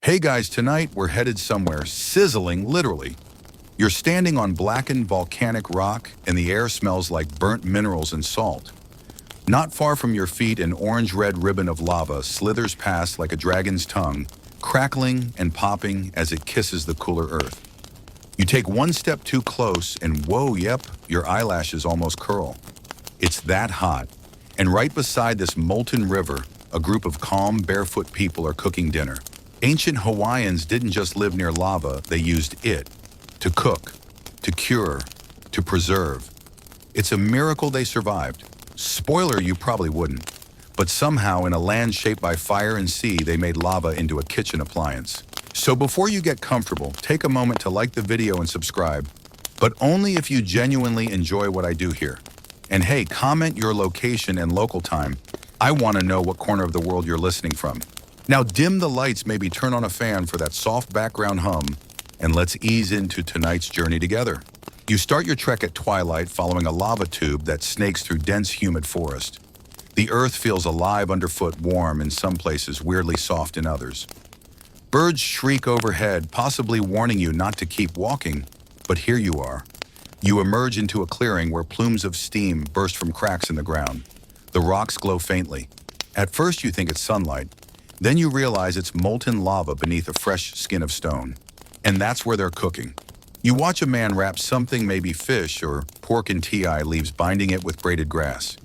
Hey guys, tonight we're headed somewhere sizzling, literally. You're standing on blackened volcanic rock and the air smells like burnt minerals and salt. Not far from your feet, an orange-red ribbon of lava slithers past like a dragon's tongue, crackling and popping as it kisses the cooler earth. You take one step too close and whoa, yep, your eyelashes almost curl. It's that hot. And right beside this molten river, a group of calm, barefoot people are cooking dinner. Ancient Hawaiians didn't just live near lava, they used it to cook, to cure, to preserve. It's a miracle they survived. Spoiler, you probably wouldn't. But somehow, in a land shaped by fire and sea, they made lava into a kitchen appliance. So before you get comfortable, take a moment to like the video and subscribe, but only if you genuinely enjoy what I do here. And hey, comment your location and local time. I want to know what corner of the world you're listening from. Now dim the lights, maybe turn on a fan for that soft background hum, and let's ease into tonight's journey together. You start your trek at twilight following a lava tube that snakes through dense, humid forest. The earth feels alive underfoot, warm in some places, weirdly soft in others. Birds shriek overhead, possibly warning you not to keep walking, but here you are. You emerge into a clearing where plumes of steam burst from cracks in the ground. The rocks glow faintly. At first you think it's sunlight, then you realize it's molten lava beneath a fresh skin of stone. And that's where they're cooking. You watch a man wrap something, maybe fish or pork in ti leaves, binding it with braided grass.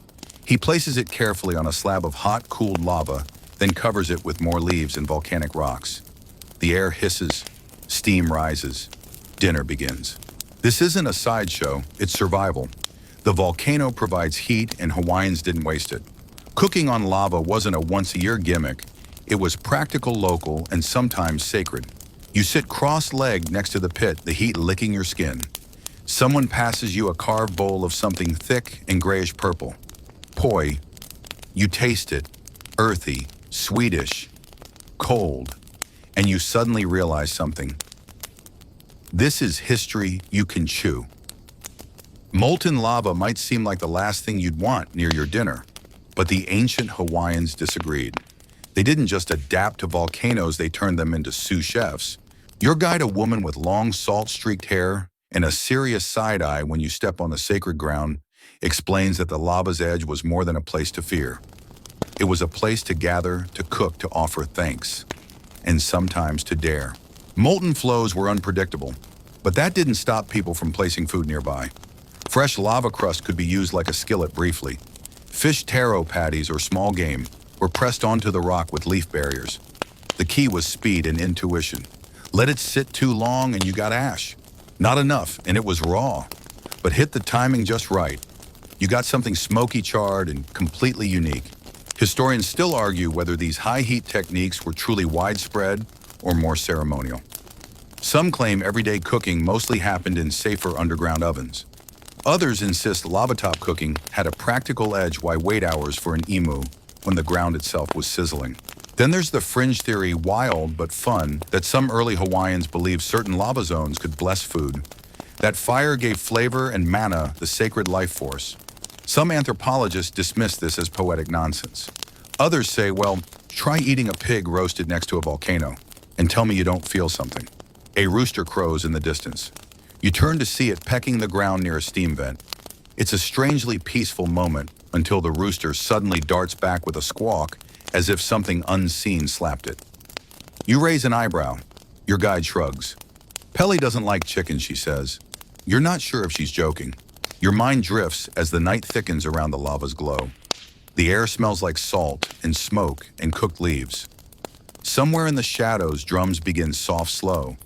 He places it carefully on a slab of hot, cooled lava, then covers it with more leaves and volcanic rocks. The air hisses, steam rises, dinner begins. This isn't a sideshow, it's survival. The volcano provides heat and Hawaiians didn't waste it. Cooking on lava wasn't a once-a-year gimmick, it was practical, local, and sometimes sacred. You sit cross-legged next to the pit, the heat licking your skin. Someone passes you a carved bowl of something thick and grayish purple. Poi. You taste it, earthy, sweetish, cold, and you suddenly realize something. This is history you can chew. Molten lava might seem like the last thing you'd want near your dinner, but the ancient Hawaiians disagreed. They didn't just adapt to volcanoes, they turned them into sous chefs. Your guide, a woman with long salt-streaked hair and a serious side-eye when you step on the sacred ground, explains that the lava's edge was more than a place to fear. It was a place to gather, to cook, to offer thanks, and sometimes to dare. Molten flows were unpredictable, but that didn't stop people from placing food nearby. Fresh lava crust could be used like a skillet briefly. Fish taro patties or small game were pressed onto the rock with leaf barriers. The key was speed and intuition. Let it sit too long and you got ash. Not enough, and it was raw. But hit the timing just right. You got something smoky charred and completely unique. Historians still argue whether these high-heat techniques were truly widespread or more ceremonial. Some claim everyday cooking mostly happened in safer underground ovens. Others insist lava-top cooking had a practical edge, why wait hours for an imu when the ground itself was sizzling. Then there's the fringe theory, wild but fun, that some early Hawaiians believed certain lava zones could bless food. That fire gave flavor and mana, the sacred life force. Some anthropologists dismiss this as poetic nonsense. Others say, well, try eating a pig roasted next to a volcano and tell me you don't feel something. A rooster crows in the distance. You turn to see it pecking the ground near a steam vent. It's a strangely peaceful moment until the rooster suddenly darts back with a squawk as if something unseen slapped it. You raise an eyebrow. Your guide shrugs. Pelly doesn't like chicken, she says. You're not sure if she's joking. Your mind drifts as the night thickens around the lava's glow. The air smells like salt and smoke and cooked leaves. Somewhere in the shadows, drums begin soft, slow.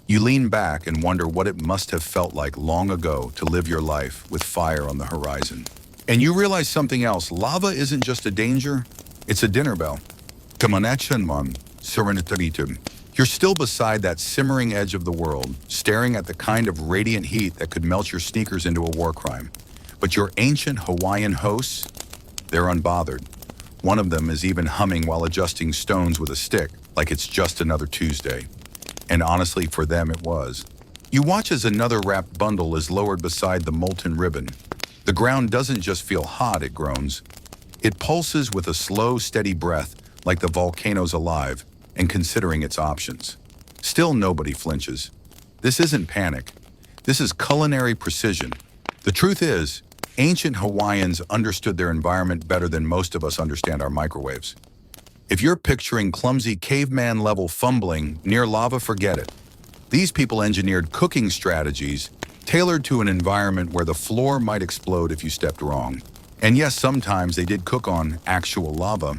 You lean back and wonder what it must have felt like long ago to live your life with fire on the horizon. And you realize something else. Lava isn't just a danger, it's a dinner bell. You're still beside that simmering edge of the world, staring at the kind of radiant heat that could melt your sneakers into a war crime. But your ancient Hawaiian hosts, they're unbothered. One of them is even humming while adjusting stones with a stick, like it's just another Tuesday. And honestly, for them it was. You watch as another wrapped bundle is lowered beside the molten ribbon. The ground doesn't just feel hot, it groans. It pulses with a slow, steady breath, like the volcano's alive, and considering its options. Still, nobody flinches. This isn't panic. This is culinary precision. The truth is, ancient Hawaiians understood their environment better than most of us understand our microwaves. If you're picturing clumsy caveman-level fumbling near lava, forget it. These people engineered cooking strategies tailored to an environment where the floor might explode if you stepped wrong. And yes, sometimes they did cook on actual lava,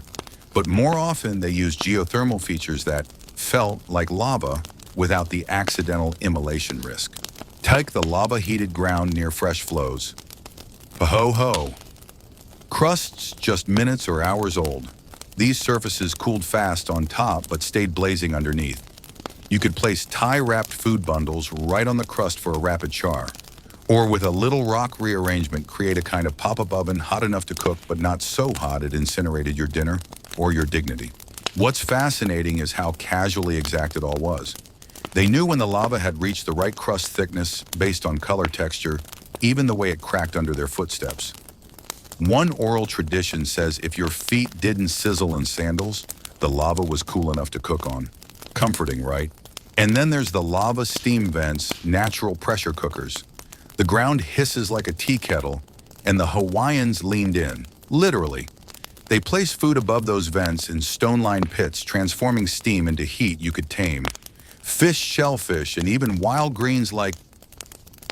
but more often they used geothermal features that felt like lava without the accidental immolation risk. Take the lava-heated ground near fresh flows. Ho-ho! Crusts just minutes or hours old. These surfaces cooled fast on top but stayed blazing underneath. You could place tie-wrapped food bundles right on the crust for a rapid char. Or with a little rock rearrangement, create a kind of pop-up oven hot enough to cook but not so hot it incinerated your dinner or your dignity. What's fascinating is how casually exact it all was. They knew when the lava had reached the right crust thickness based on color texture, even the way it cracked under their footsteps. One oral tradition says if your feet didn't sizzle in sandals, the lava was cool enough to cook on. Comforting, right? And then there's the lava steam vents, natural pressure cookers. The ground hisses like a tea kettle, and the Hawaiians leaned in, literally. They placed food above those vents in stone-lined pits, transforming steam into heat you could tame. Fish, shellfish, and even wild greens like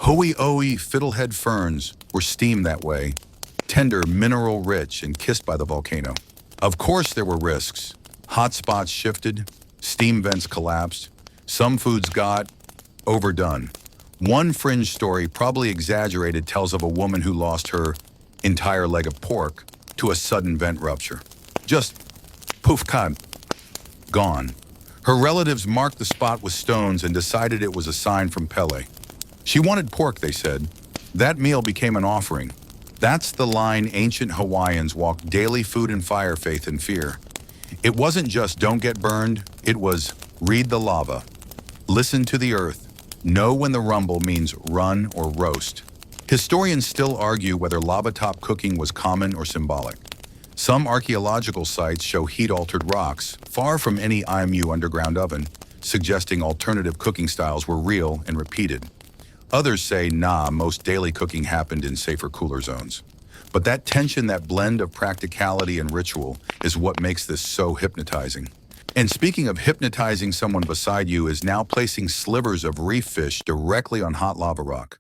hoioi fiddlehead ferns were steamed that way, tender, mineral-rich, and kissed by the volcano. Of course there were risks. Hot spots shifted, steam vents collapsed, some foods got overdone. One fringe story, probably exaggerated, tells of a woman who lost her entire leg of pork to a sudden vent rupture. Just poof, gone. Her relatives marked the spot with stones and decided it was a sign from Pele. She wanted pork, they said. That meal became an offering. That's the line ancient Hawaiians walked daily: food and fire, faith and fear. It wasn't just don't get burned, it was read the lava, listen to the earth, know when the rumble means run or roast. Historians still argue whether lava-top cooking was common or symbolic. Some archaeological sites show heat-altered rocks, far from any IMU underground oven, suggesting alternative cooking styles were real and repeated. Others say, nah, most daily cooking happened in safer, cooler zones. But that tension, that blend of practicality and ritual, is what makes this so hypnotizing. And speaking of hypnotizing, someone beside you is now placing slivers of reef fish directly on hot lava rock.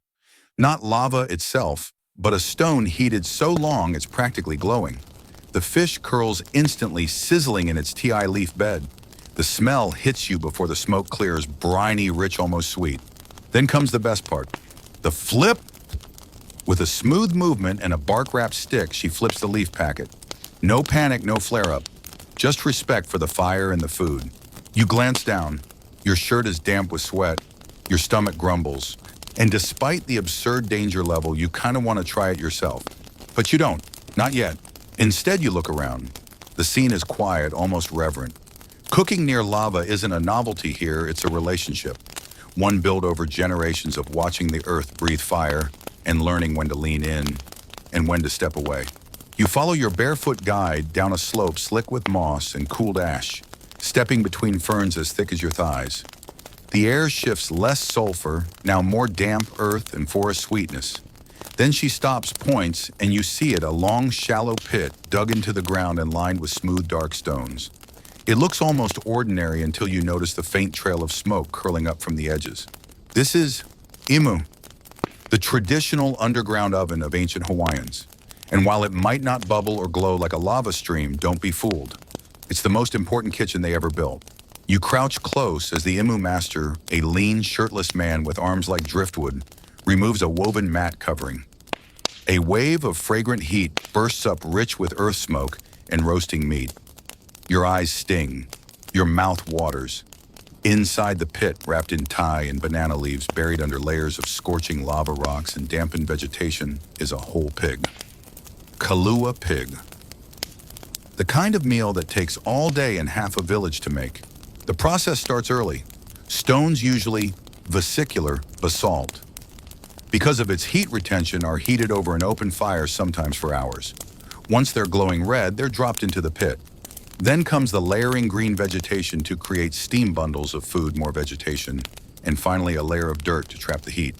Not lava itself, but a stone heated so long it's practically glowing. The fish curls instantly, sizzling in its TI leaf bed. The smell hits you before the smoke clears, briny, rich, almost sweet. Then comes the best part, the flip. With a smooth movement and a bark-wrapped stick, she flips the leaf packet. No panic, no flare-up, just respect for the fire and the food. You glance down. Your shirt is damp with sweat. Your stomach grumbles. And despite the absurd danger level, you kind of want to try it yourself. But you don't. Not yet. Instead, you look around. The scene is quiet, almost reverent. Cooking near lava isn't a novelty here, it's a relationship. One built over generations of watching the earth breathe fire and learning when to lean in and when to step away. You follow your barefoot guide down a slope slick with moss and cooled ash, stepping between ferns as thick as your thighs. The air shifts, less sulfur, now more damp earth and forest sweetness. Then she stops, points, and you see it, a long, shallow pit dug into the ground and lined with smooth, dark stones. It looks almost ordinary until you notice the faint trail of smoke curling up from the edges. This is imu, the traditional underground oven of ancient Hawaiians. And while it might not bubble or glow like a lava stream, don't be fooled. It's the most important kitchen they ever built. You crouch close as the imu master, a lean, shirtless man with arms like driftwood, removes a woven mat covering. A wave of fragrant heat bursts up, rich with earth smoke and roasting meat. Your eyes sting. Your mouth waters. Inside the pit, wrapped in tie and banana leaves, buried under layers of scorching lava rocks and dampened vegetation, is a whole pig. Kalua pig. The kind of meal that takes all day and half a village to make. The process starts early. Stones, usually vesicular basalt, because of its heat retention, are heated over an open fire, sometimes for hours. Once they're glowing red, they're dropped into the pit. Then comes the layering green vegetation to create steam bundles of food, more vegetation, and finally a layer of dirt to trap the heat.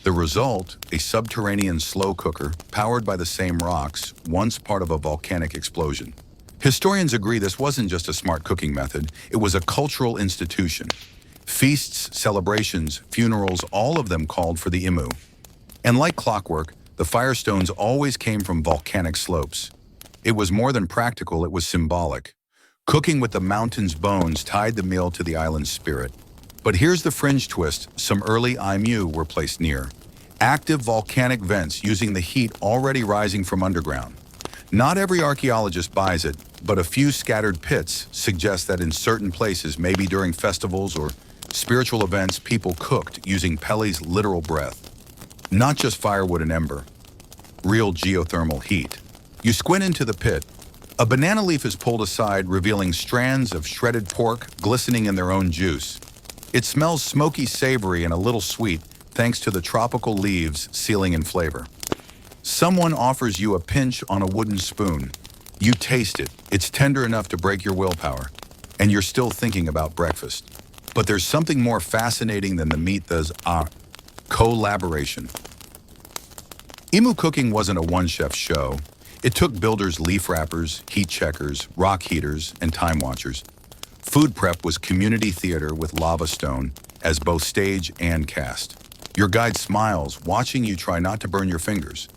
The result, a subterranean slow cooker powered by the same rocks, once part of a volcanic explosion. Historians agree this wasn't just a smart cooking method, it was a cultural institution. Feasts, celebrations, funerals, all of them called for the imu. And like clockwork, the firestones always came from volcanic slopes. It was more than practical, it was symbolic. Cooking with the mountain's bones tied the meal to the island's spirit. But here's the fringe twist, some early imu were placed near. Active volcanic vents using the heat already rising from underground. Not every archaeologist buys it, but a few scattered pits suggest that in certain places, maybe during festivals or spiritual events, people cooked using Pele's literal breath. Not just firewood and ember, real geothermal heat. You squint into the pit. A banana leaf is pulled aside, revealing strands of shredded pork glistening in their own juice. It smells smoky, savory, and a little sweet, thanks to the tropical leaves sealing in flavor. Someone offers you a pinch on a wooden spoon. You taste it. It's tender enough to break your willpower, and you're still thinking about breakfast. But there's something more fascinating than the meat does, collaboration. Imu cooking wasn't a one-chef show. It took builders, leaf wrappers, heat checkers, rock heaters, and time watchers. Food prep was community theater with lava stone as both stage and cast. Your guide smiles, watching you try not to burn your fingers.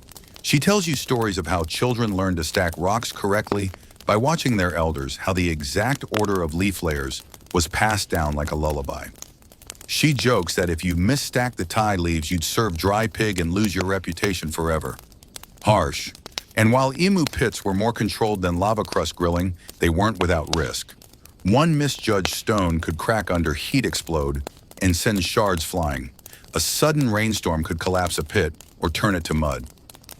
She tells you stories of how children learned to stack rocks correctly by watching their elders, how the exact order of leaf layers was passed down like a lullaby. She jokes that if you misstacked the Thai leaves, you'd serve dry pig and lose your reputation forever. Harsh. And while imu pits were more controlled than lava crust grilling, they weren't without risk. One misjudged stone could crack under, heat explode, and send shards flying. A sudden rainstorm could collapse a pit or turn it to mud.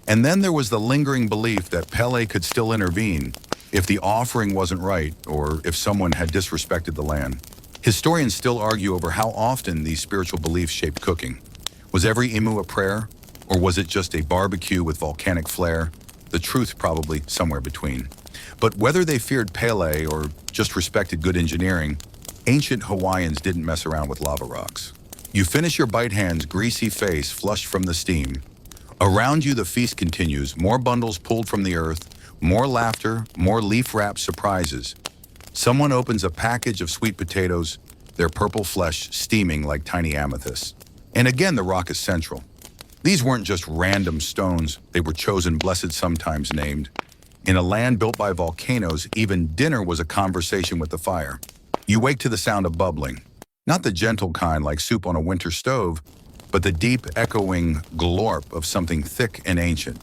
And then there was the lingering belief that Pele could still intervene if the offering wasn't right or if someone had disrespected the land. Historians still argue over how often these spiritual beliefs shaped cooking. Was every imu a prayer, or was it just a barbecue with volcanic flair? The truth probably somewhere between. But whether they feared Pele or just respected good engineering, ancient Hawaiians didn't mess around with lava rocks. You finish your bite hand's greasy face flushed from the steam. Around you the feast continues, more bundles pulled from the earth, more laughter, more leaf-wrapped surprises. Someone opens a package of sweet potatoes, their purple flesh steaming like tiny amethysts. And again the rock is central. These weren't just random stones, they were chosen, blessed, sometimes named. In a land built by volcanoes, even dinner was a conversation with the fire. You wake to the sound of bubbling. Not the gentle kind like soup on a winter stove, but the deep, echoing glorp of something thick and ancient.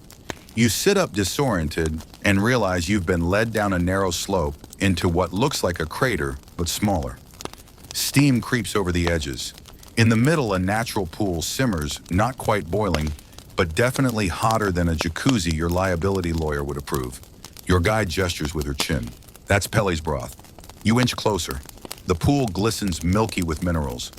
You sit up disoriented and realize you've been led down a narrow slope into what looks like a crater, but smaller. Steam creeps over the edges. In the middle, a natural pool simmers, not quite boiling, but definitely hotter than a jacuzzi your liability lawyer would approve. Your guide gestures with her chin. That's Pele's broth. You inch closer. The pool glistens milky with minerals.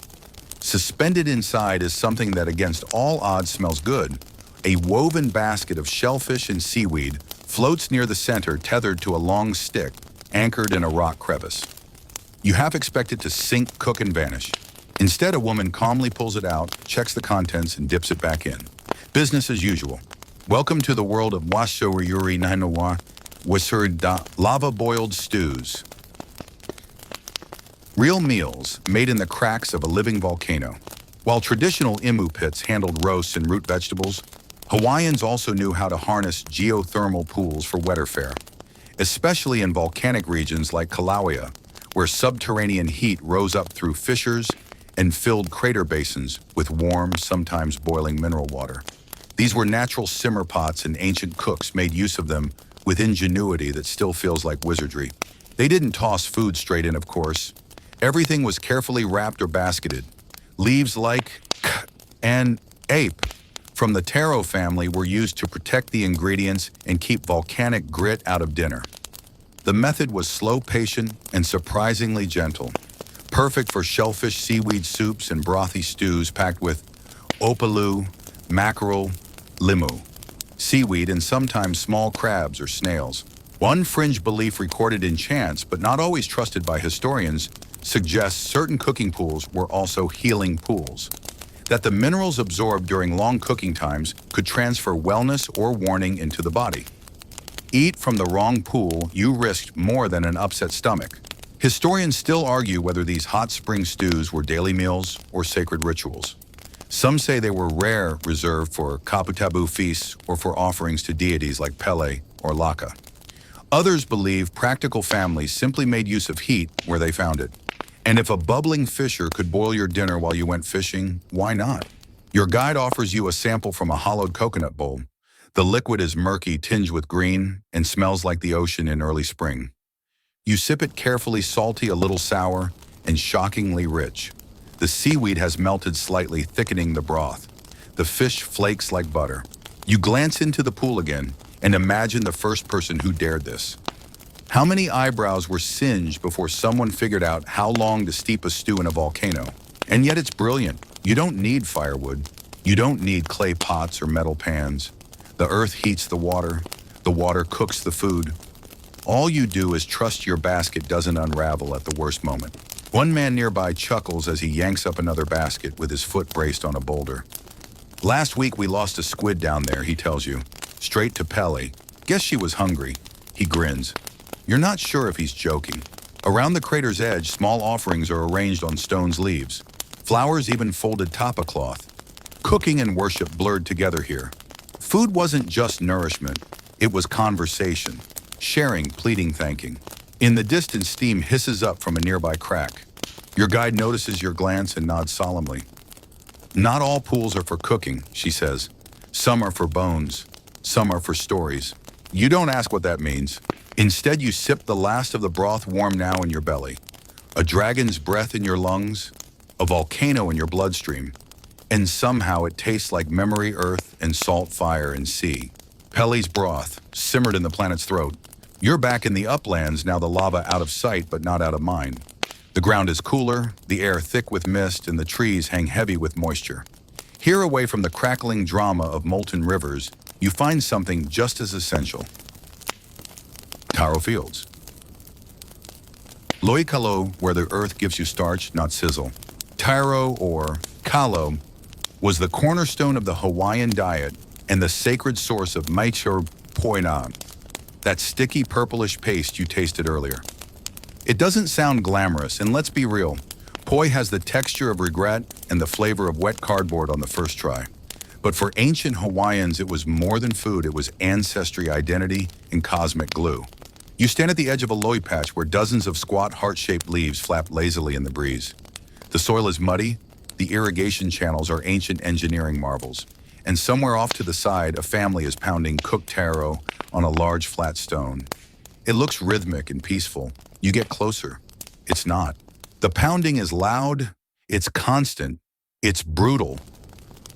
Suspended inside is something that against all odds smells good. A woven basket of shellfish and seaweed floats near the center, tethered to a long stick, anchored in a rock crevice. You half expect it to sink, cook, and vanish. Instead, a woman calmly pulls it out, checks the contents, and dips it back in. Business as usual. Welcome to the world of washo ryuri nainowa wasur lava-boiled stews. Real meals made in the cracks of a living volcano. While traditional imu pits handled roasts and root vegetables, Hawaiians also knew how to harness geothermal pools for wetter fare, especially in volcanic regions like Kilauea, where subterranean heat rose up through fissures and filled crater basins with warm, sometimes boiling mineral water. These were natural simmer pots, and ancient cooks made use of them with ingenuity that still feels like wizardry. They didn't toss food straight in, of course. Everything was carefully wrapped or basketed. Leaves like and ape from the taro family were used to protect the ingredients and keep volcanic grit out of dinner. The method was slow, patient, and surprisingly gentle. Perfect for shellfish, seaweed soups, and brothy stews packed with opalu, mackerel, limu, seaweed, and sometimes small crabs or snails. One fringe belief recorded in chants, but not always trusted by historians, suggests certain cooking pools were also healing pools. That the minerals absorbed during long cooking times could transfer wellness or warning into the body. Eat from the wrong pool, you risked more than an upset stomach. Historians still argue whether these hot spring stews were daily meals or sacred rituals. Some say they were rare, reserved for kaputabu feasts or for offerings to deities like Pele or Laka. Others believe practical families simply made use of heat where they found it. And if a bubbling fisher could boil your dinner while you went fishing, why not? Your guide offers you a sample from a hollowed coconut bowl. The liquid is murky, tinged with green, and smells like the ocean in early spring. You sip it carefully, salty, a little sour, and shockingly rich. The seaweed has melted slightly, thickening the broth. The fish flakes like butter. You glance into the pool again and imagine the first person who dared this. How many eyebrows were singed before someone figured out how long to steep a stew in a volcano? And yet it's brilliant. You don't need firewood. You don't need clay pots or metal pans. The earth heats the water cooks the food. All you do is trust your basket doesn't unravel at the worst moment. One man nearby chuckles as he yanks up another basket with his foot braced on a boulder. Last week we lost a squid down there, he tells you. Straight to Pele. Guess she was hungry. He grins. You're not sure if he's joking. Around the crater's edge, small offerings are arranged on stone's leaves. Flowers even folded tapa cloth. Cooking and worship blurred together here. Food wasn't just nourishment. It was conversation. Sharing, pleading, thanking. In the distance, steam hisses up from a nearby crack. Your guide notices your glance and nods solemnly. Not all pools are for cooking, she says. Some are for bones. Some are for stories. You don't ask what that means. Instead, you sip the last of the broth warm now in your belly. A dragon's breath in your lungs, a volcano in your bloodstream. And somehow it tastes like memory earth and salt fire and sea. Pele's broth, simmered in the planet's throat. You're back in the uplands, now the lava out of sight but not out of mind. The ground is cooler, the air thick with mist, and the trees hang heavy with moisture. Here, away from the crackling drama of molten rivers, you find something just as essential. Taro fields. Loikalo, where the earth gives you starch, not sizzle. Taro, or kalo, was the cornerstone of the Hawaiian diet and the sacred source of maichur poina, that sticky purplish paste you tasted earlier. It doesn't sound glamorous, and let's be real, poi has the texture of regret and the flavor of wet cardboard on the first try. But for ancient Hawaiians, it was more than food, it was ancestry, identity, and cosmic glue. You stand at the edge of a loi patch where dozens of squat heart-shaped leaves flap lazily in the breeze. The soil is muddy, the irrigation channels are ancient engineering marvels, and somewhere off to the side, a family is pounding cooked taro on a large flat stone. It looks rhythmic and peaceful. You get closer. It's not. The pounding is loud, it's constant, it's brutal,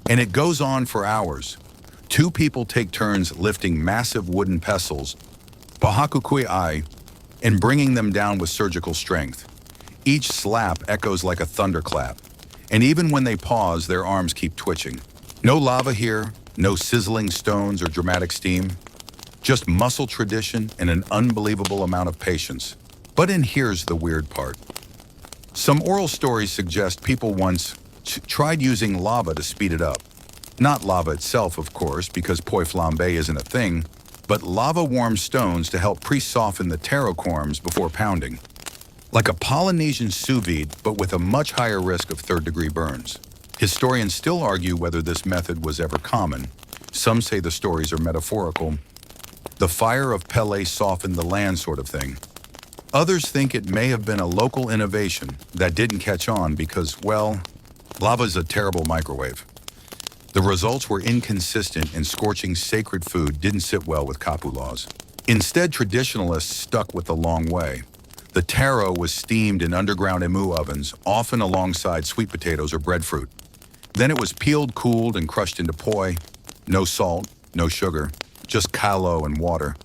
and it goes on for hours. Two people take turns lifting massive wooden pestles, pahakukui ai, and bringing them down with surgical strength. Each slap echoes like a thunderclap, and even when they pause, their arms keep twitching. No lava here, no sizzling stones or dramatic steam, just muscle tradition and an unbelievable amount of patience. But here's the weird part. Some oral stories suggest people once tried using lava to speed it up. Not lava itself, of course, because poi flambe isn't a thing, but lava-warm stones to help pre-soften the taro corms before pounding. Like a Polynesian sous vide, but with a much higher risk of third-degree burns. Historians still argue whether this method was ever common. Some say the stories are metaphorical. The fire of Pele softened the land sort of thing. Others think it may have been a local innovation that didn't catch on because, well, lava's a terrible microwave. The results were inconsistent and scorching sacred food didn't sit well with kapu laws. Instead, traditionalists stuck with the long way. The taro was steamed in underground emu ovens, often alongside sweet potatoes or breadfruit. Then it was peeled, cooled, and crushed into poi. No salt, no sugar, just kalo and water.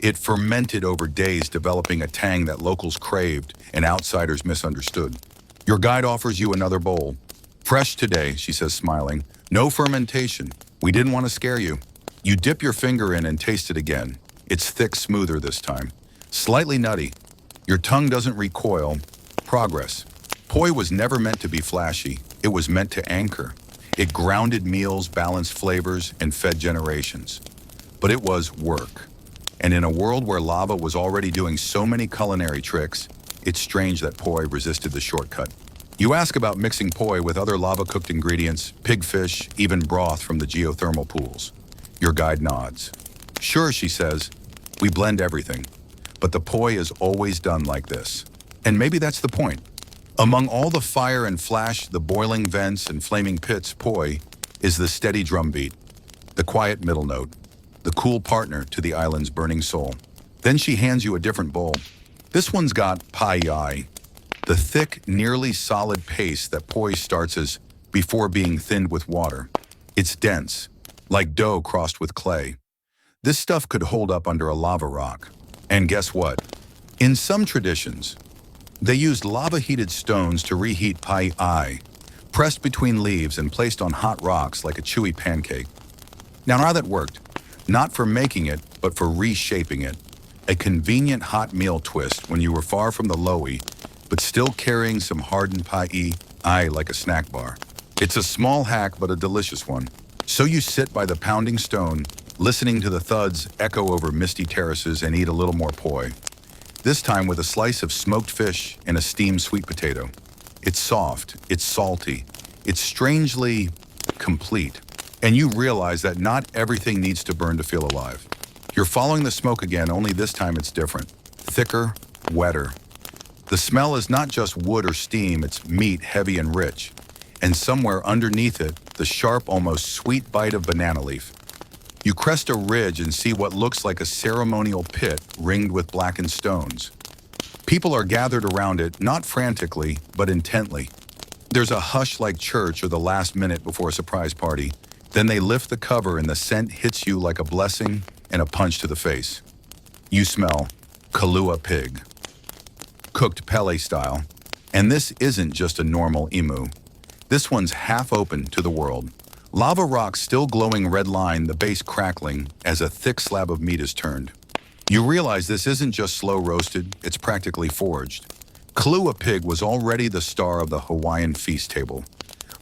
It fermented over days, developing a tang that locals craved and outsiders misunderstood. Your guide offers you another bowl. Fresh today, she says, smiling. No fermentation. We didn't want to scare you. You dip your finger in and taste it again. It's thick, smoother this time. Slightly nutty. Your tongue doesn't recoil. Progress. Poi was never meant to be flashy. It was meant to anchor. It grounded meals, balanced flavors, and fed generations. But it was work. And in a world where lava was already doing so many culinary tricks, it's strange that poi resisted the shortcut. You ask about mixing poi with other lava-cooked ingredients, pigfish, even broth from the geothermal pools. Your guide nods. Sure, she says, we blend everything. But the poi is always done like this. And maybe that's the point. Among all the fire and flash, the boiling vents and flaming pits, poi is the steady drumbeat, the quiet middle note, the cool partner to the island's burning soul. Then she hands you a different bowl. This one's got pai, the thick, nearly solid paste that poi starts as before being thinned with water. It's dense, like dough crossed with clay. This stuff could hold up under a lava rock. And guess what? In some traditions, they used lava-heated stones to reheat pai, pressed between leaves and placed on hot rocks like a chewy pancake. Now how that worked? Not for making it, but for reshaping it. A convenient hot meal twist when you were far from the lowy, but still carrying some hardened pai like a snack bar. It's a small hack, but a delicious one. So you sit by the pounding stone, listening to the thuds echo over misty terraces and eat a little more poi. This time with a slice of smoked fish and a steamed sweet potato. It's soft, it's salty, it's strangely complete. And you realize that not everything needs to burn to feel alive. You're following the smoke again, only this time it's different. Thicker, wetter. The smell is not just wood or steam, it's meat, heavy and rich. And somewhere underneath it, the sharp, almost sweet bite of banana leaf. You crest a ridge and see what looks like a ceremonial pit ringed with blackened stones. People are gathered around it, not frantically, but intently. There's a hush like church or the last minute before a surprise party. Then they lift the cover and the scent hits you like a blessing and a punch to the face. You smell kalua pig, cooked pele style. And this isn't just a normal emu. This one's half open to the world. Lava rock still glowing red line, the base crackling as a thick slab of meat is turned. You realize this isn't just slow roasted, it's practically forged. Kalua pig was already the star of the Hawaiian feast table.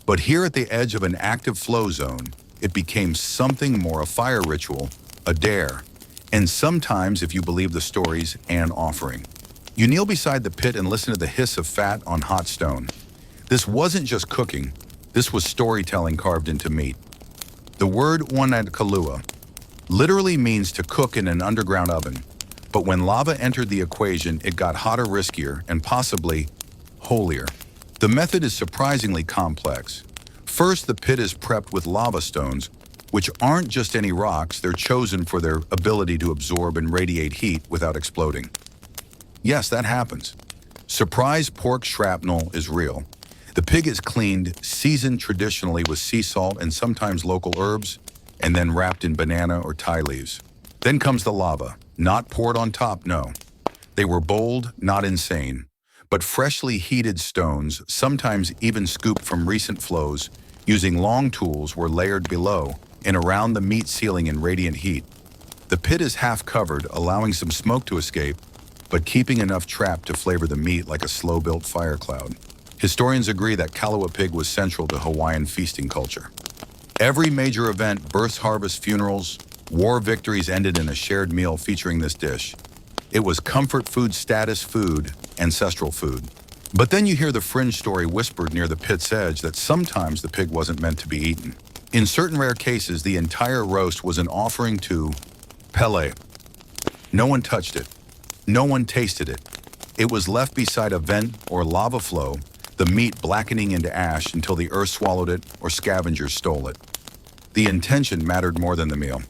But here at the edge of an active flow zone, it became something more, a fire ritual, a dare, and sometimes, if you believe the stories, an offering. You kneel beside the pit and listen to the hiss of fat on hot stone. This wasn't just cooking, this was storytelling carved into meat. The word kalua literally means to cook in an underground oven, but when lava entered the equation, it got hotter, riskier, and possibly holier. The method is surprisingly complex. First, the pit is prepped with lava stones, which aren't just any rocks, they're chosen for their ability to absorb and radiate heat without exploding. Yes, that happens. Surprise pork shrapnel is real. The pig is cleaned, seasoned traditionally with sea salt and sometimes local herbs, and then wrapped in banana or Thai leaves. Then comes the lava, not poured on top, no. They were bold, not insane, but freshly heated stones, sometimes even scooped from recent flows, using long tools were layered below and around the meat ceiling in radiant heat. The pit is half covered, allowing some smoke to escape, but keeping enough trapped to flavor the meat like a slow-built fire cloud. Historians agree that kalua pig was central to Hawaiian feasting culture. Every major event, births, harvests, funerals, war victories ended in a shared meal featuring this dish. It was comfort food, status food, ancestral food. But then you hear the fringe story whispered near the pit's edge that sometimes the pig wasn't meant to be eaten. In certain rare cases, the entire roast was an offering to Pele. No one touched it. No one tasted it. It was left beside a vent or lava flow, the meat blackening into ash until the earth swallowed it or scavengers stole it. The intention mattered more than the meal.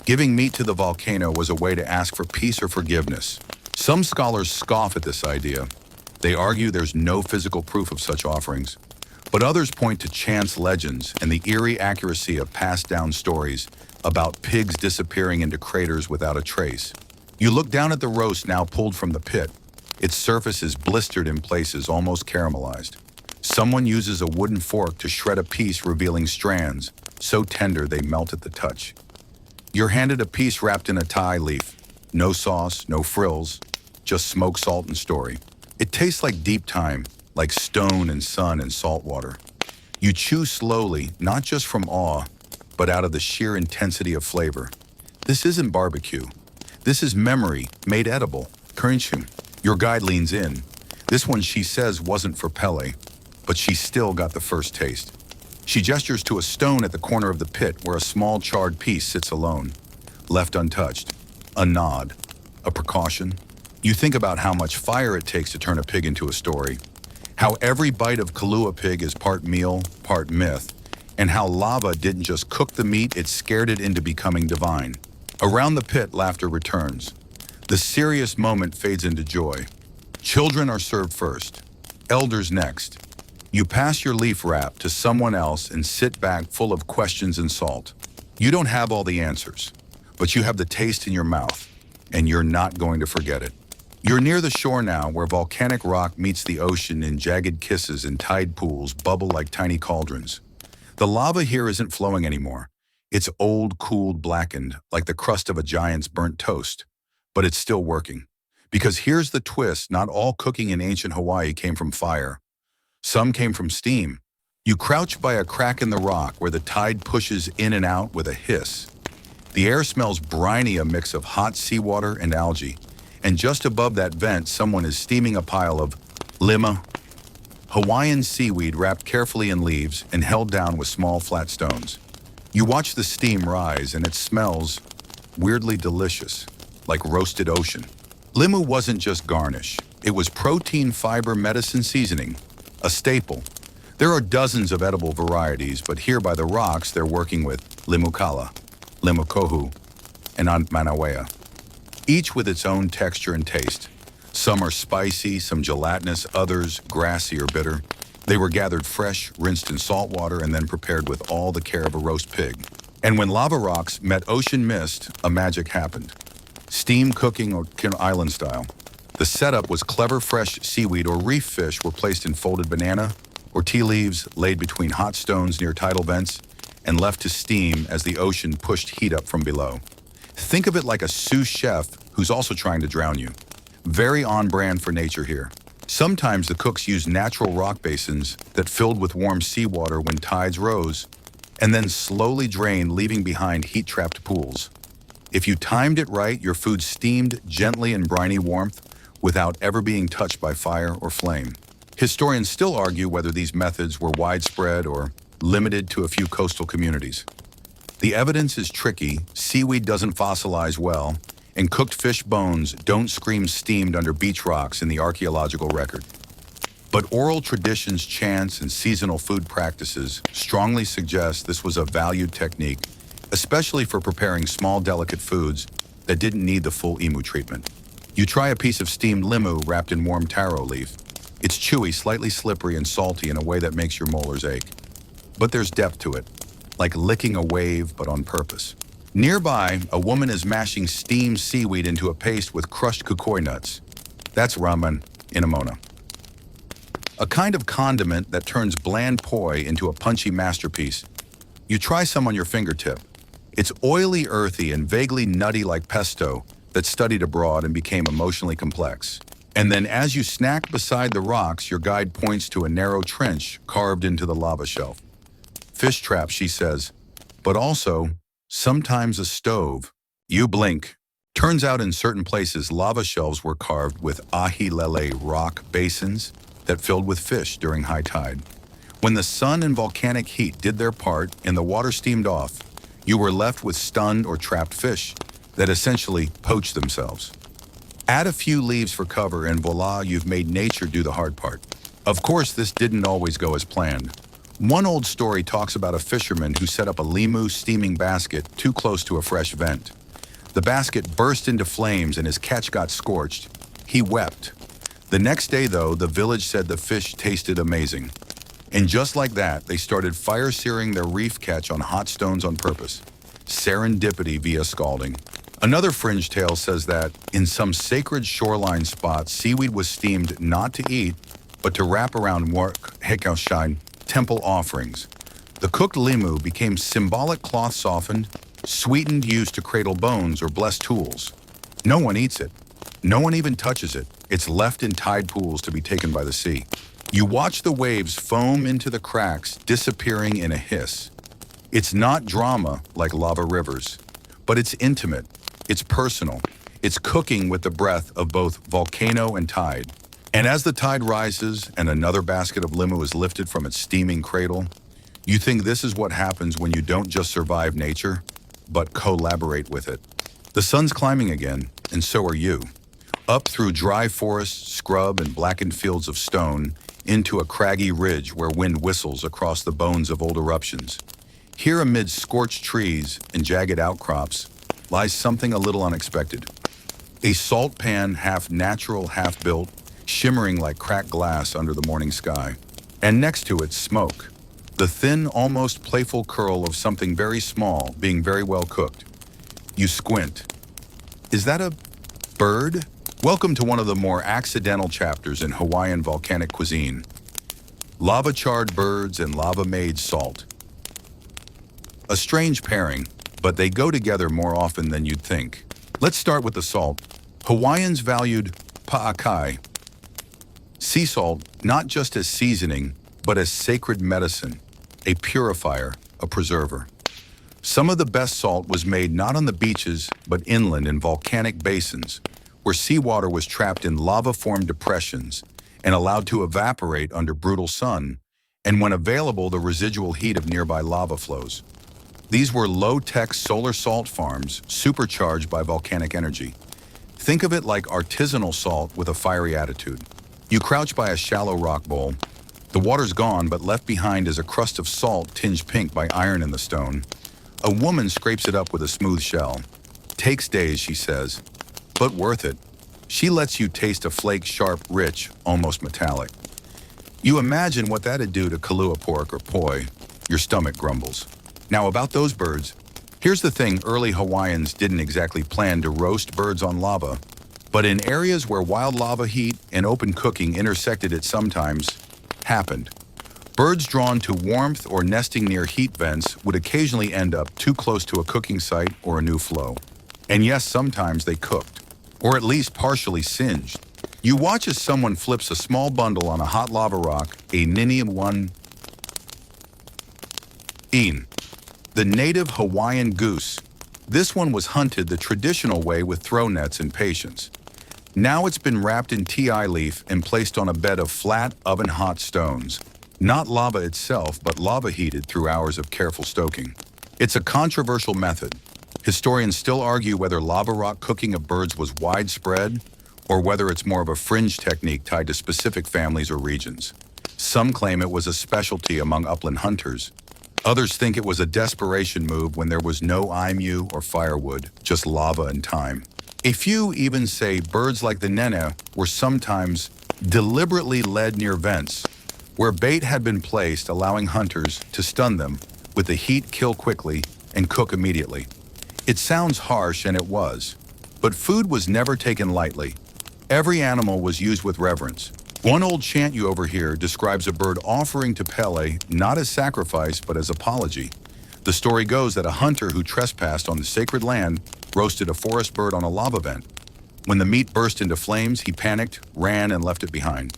Giving meat to the volcano was a way to ask for peace or forgiveness. Some scholars scoff at this idea. They argue there's no physical proof of such offerings. But others point to chance legends and the eerie accuracy of passed down stories about pigs disappearing into craters without a trace. You look down at the roast now pulled from the pit. Its surface is blistered in places, almost caramelized. Someone uses a wooden fork to shred a piece, revealing strands, so tender they melt at the touch. You're handed a piece wrapped in a Thai leaf. No sauce, no frills, just smoke, salt, and story. It tastes like deep time, like stone and sun and salt water. You chew slowly, not just from awe, but out of the sheer intensity of flavor. This isn't barbecue. This is memory made edible. Kerinchum. Your guide leans in. This one, she says, wasn't for Pele, but she still got the first taste. She gestures to a stone at the corner of the pit where a small charred piece sits alone, left untouched. A nod. A precaution. You think about how much fire it takes to turn a pig into a story, how every bite of Kalua pig is part meal, part myth, and how lava didn't just cook the meat, it scared it into becoming divine. Around the pit, laughter returns. The serious moment fades into joy. Children are served first, elders next. You pass your leaf wrap to someone else and sit back full of questions and salt. You don't have all the answers, but you have the taste in your mouth, and you're not going to forget it. You're near the shore now, where volcanic rock meets the ocean in jagged kisses and tide pools bubble like tiny cauldrons. The lava here isn't flowing anymore. It's old, cooled, blackened, like the crust of a giant's burnt toast. But it's still working. Because here's the twist, not all cooking in ancient Hawaii came from fire. Some came from steam. You crouch by a crack in the rock where the tide pushes in and out with a hiss. The air smells briny, a mix of hot seawater and algae. And just above that vent, someone is steaming a pile of lima, Hawaiian seaweed wrapped carefully in leaves and held down with small flat stones. You watch the steam rise and it smells weirdly delicious, like roasted ocean. Limu wasn't just garnish. It was protein, fiber, medicine seasoning, a staple. There are dozens of edible varieties, but here by the rocks, they're working with limukala, limukohu, and manawea, each with its own texture and taste. Some are spicy, some gelatinous, others grassy or bitter. They were gathered fresh, rinsed in salt water, and then prepared with all the care of a roast pig. And when lava rocks met ocean mist, a magic happened. Steam cooking or island style. The setup was clever. Fresh seaweed or reef fish were placed in folded banana or tea leaves laid between hot stones near tidal vents and left to steam as the ocean pushed heat up from below. Think of it like a sous chef who's also trying to drown you. Very on brand for nature here. Sometimes the cooks used natural rock basins that filled with warm seawater when tides rose and then slowly drained, leaving behind heat-trapped pools. If you timed it right, your food steamed gently in briny warmth without ever being touched by fire or flame. Historians still argue whether these methods were widespread or limited to a few coastal communities. The evidence is tricky. Seaweed doesn't fossilize well, and cooked fish bones don't scream steamed under beach rocks in the archaeological record. But oral traditions, chants, and seasonal food practices strongly suggest this was a valued technique, especially for preparing small, delicate foods that didn't need the full emu treatment. You try a piece of steamed limu wrapped in warm taro leaf. It's chewy, slightly slippery, and salty in a way that makes your molars ache. But there's depth to it, like licking a wave, but on purpose. Nearby, a woman is mashing steamed seaweed into a paste with crushed kukui nuts. That's ramen in a mona. A kind of condiment that turns bland poi into a punchy masterpiece. You try some on your fingertip. It's oily, earthy, and vaguely nutty like pesto that studied abroad and became emotionally complex. And then as you snack beside the rocks, your guide points to a narrow trench carved into the lava shelf. Fish trap, she says, but also sometimes a stove. You blink. Turns out in certain places, lava shelves were carved with ahilele rock basins that filled with fish during high tide. When the sun and volcanic heat did their part and the water steamed off, you were left with stunned or trapped fish that essentially poached themselves. Add a few leaves for cover and voila, you've made nature do the hard part. Of course, this didn't always go as planned. One old story talks about a fisherman who set up a limu steaming basket too close to a fresh vent. The basket burst into flames and his catch got scorched. He wept. The next day, though, the village said the fish tasted amazing. And just like that, they started fire-searing their reef catch on hot stones on purpose. Serendipity via scalding. Another fringe tale says that, in some sacred shoreline spots, seaweed was steamed not to eat, but to wrap around hekaushain, temple offerings. The cooked limu became symbolic cloth softened, sweetened, used to cradle bones or bless tools. No one eats it. No one even touches it. It's left in tide pools to be taken by the sea. You watch the waves foam into the cracks, disappearing in a hiss. It's not drama like lava rivers, but it's intimate, it's personal, it's cooking with the breath of both volcano and tide. And as the tide rises and another basket of limu is lifted from its steaming cradle, you think this is what happens when you don't just survive nature, but collaborate with it. The sun's climbing again, and so are you. Up through dry forests, scrub, and blackened fields of stone, into a craggy ridge where wind whistles across the bones of old eruptions. Here amid scorched trees and jagged outcrops lies something a little unexpected. A salt pan, half natural, half built, shimmering like cracked glass under the morning sky. And next to it, smoke. The thin, almost playful curl of something very small being very well cooked. You squint. Is that a bird? Welcome to one of the more accidental chapters in Hawaiian volcanic cuisine. Lava-charred birds and lava-made salt. A strange pairing, but they go together more often than you'd think. Let's start with the salt. Hawaiians valued pa'akai, sea salt, not just as seasoning, but as sacred medicine, a purifier, a preserver. Some of the best salt was made not on the beaches, but inland in volcanic basins, where seawater was trapped in lava-formed depressions and allowed to evaporate under brutal sun, and when available, the residual heat of nearby lava flows. These were low-tech solar salt farms supercharged by volcanic energy. Think of it like artisanal salt with a fiery attitude. You crouch by a shallow rock bowl. The water's gone, but left behind is a crust of salt tinged pink by iron in the stone. A woman scrapes it up with a smooth shell. Takes days, she says, but worth it. She lets you taste a flake sharp, rich, almost metallic. You imagine what that'd do to kalua pork or poi. Your stomach grumbles. Now about those birds. Here's the thing, early Hawaiians didn't exactly plan to roast birds on lava, but in areas where wild lava heat and open cooking intersected it sometimes happened. Birds drawn to warmth or nesting near heat vents would occasionally end up too close to a cooking site or a new flow. And yes, sometimes they cooked, or at least partially singed. You watch as someone flips a small bundle on a hot lava rock, a nini one in. The native Hawaiian goose. This one was hunted the traditional way with throw nets and patience. Now it's been wrapped in ti leaf and placed on a bed of flat, oven-hot stones. Not lava itself, but lava heated through hours of careful stoking. It's a controversial method. Historians still argue whether lava rock cooking of birds was widespread, or whether it's more of a fringe technique tied to specific families or regions. Some claim it was a specialty among upland hunters. Others think it was a desperation move when there was no imu or firewood, just lava and time. A few even say birds like the nene were sometimes deliberately led near vents, where bait had been placed, allowing hunters to stun them, with the heat kill quickly and cook immediately. It sounds harsh, and it was, but food was never taken lightly. Every animal was used with reverence. One old chant you overhear describes a bird offering to Pele not as sacrifice but as apology. The story goes that a hunter who trespassed on the sacred land roasted a forest bird on a lava vent. When the meat burst into flames, he panicked, ran, and left it behind.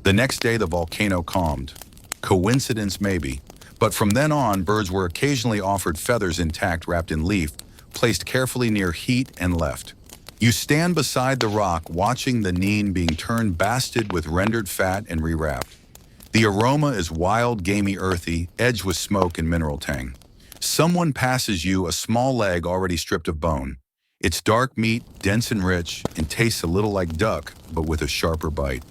The next day, the volcano calmed. Coincidence maybe, but from then on, birds were occasionally offered feathers intact wrapped in leaf, placed carefully near heat, and left. You stand beside the rock watching the neen being turned basted with rendered fat and rewrapped. The aroma is wild, gamey, earthy, edged with smoke and mineral tang. Someone passes you a small leg already stripped of bone. It's dark meat, dense and rich, and tastes a little like duck, but with a sharper bite.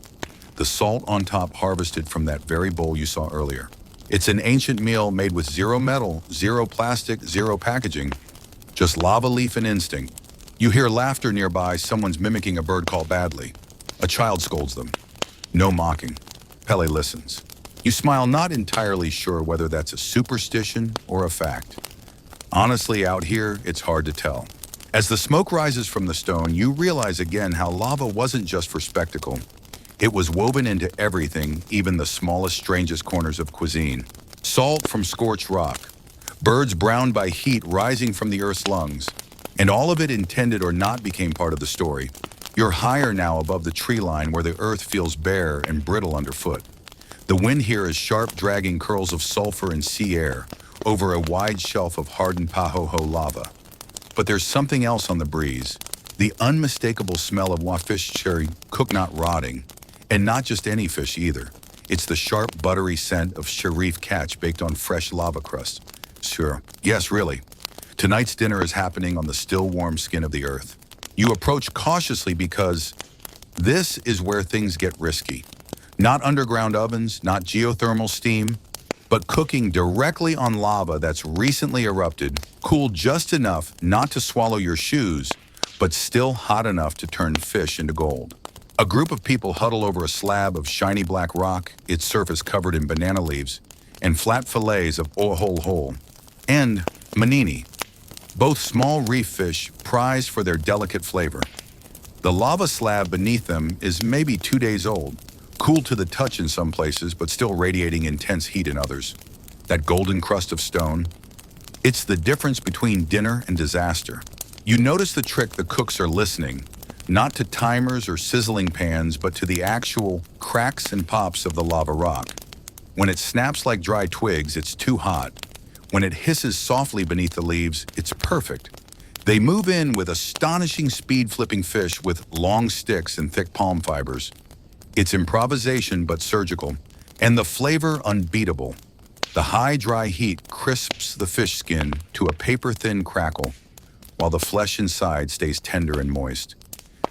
The salt on top harvested from that very bowl you saw earlier. It's an ancient meal made with zero metal, zero plastic, zero packaging, just lava leaf and instinct. You hear laughter nearby, someone's mimicking a bird call badly. A child scolds them. No mocking. Pele listens. You smile, not entirely sure whether that's a superstition or a fact. Honestly, out here, it's hard to tell. As the smoke rises from the stone, you realize again how lava wasn't just for spectacle. It was woven into everything, even the smallest, strangest corners of cuisine. Salt from scorched rock. Birds browned by heat rising from the earth's lungs. And all of it, intended or not, became part of the story. You're higher now above the tree line where the earth feels bare and brittle underfoot. The wind here is sharp, dragging curls of sulfur and sea air over a wide shelf of hardened pahoho lava. But there's something else on the breeze. The unmistakable smell of fish cherry cooked, not rotting. And not just any fish either. It's the sharp, buttery scent of sharif catch baked on fresh lava crust. Sure, yes, really. Tonight's dinner is happening on the still warm skin of the earth. You approach cautiously because this is where things get risky. Not underground ovens, not geothermal steam, but cooking directly on lava that's recently erupted, cooled just enough not to swallow your shoes, but still hot enough to turn fish into gold. A group of people huddle over a slab of shiny black rock, its surface covered in banana leaves, and flat fillets of ohol and manini, both small reef fish prized for their delicate flavor. The lava slab beneath them is maybe 2 days old, cool to the touch in some places, but still radiating intense heat in others. That golden crust of stone, it's the difference between dinner and disaster. You notice the trick: the cooks are listening, not to timers or sizzling pans, but to the actual cracks and pops of the lava rock. When it snaps like dry twigs, it's too hot. When it hisses softly beneath the leaves, it's perfect. They move in with astonishing speed, flipping fish with long sticks and thick palm fibers. It's improvisation but surgical, and the flavor unbeatable. The high, dry heat crisps the fish skin to a paper-thin crackle, while the flesh inside stays tender and moist.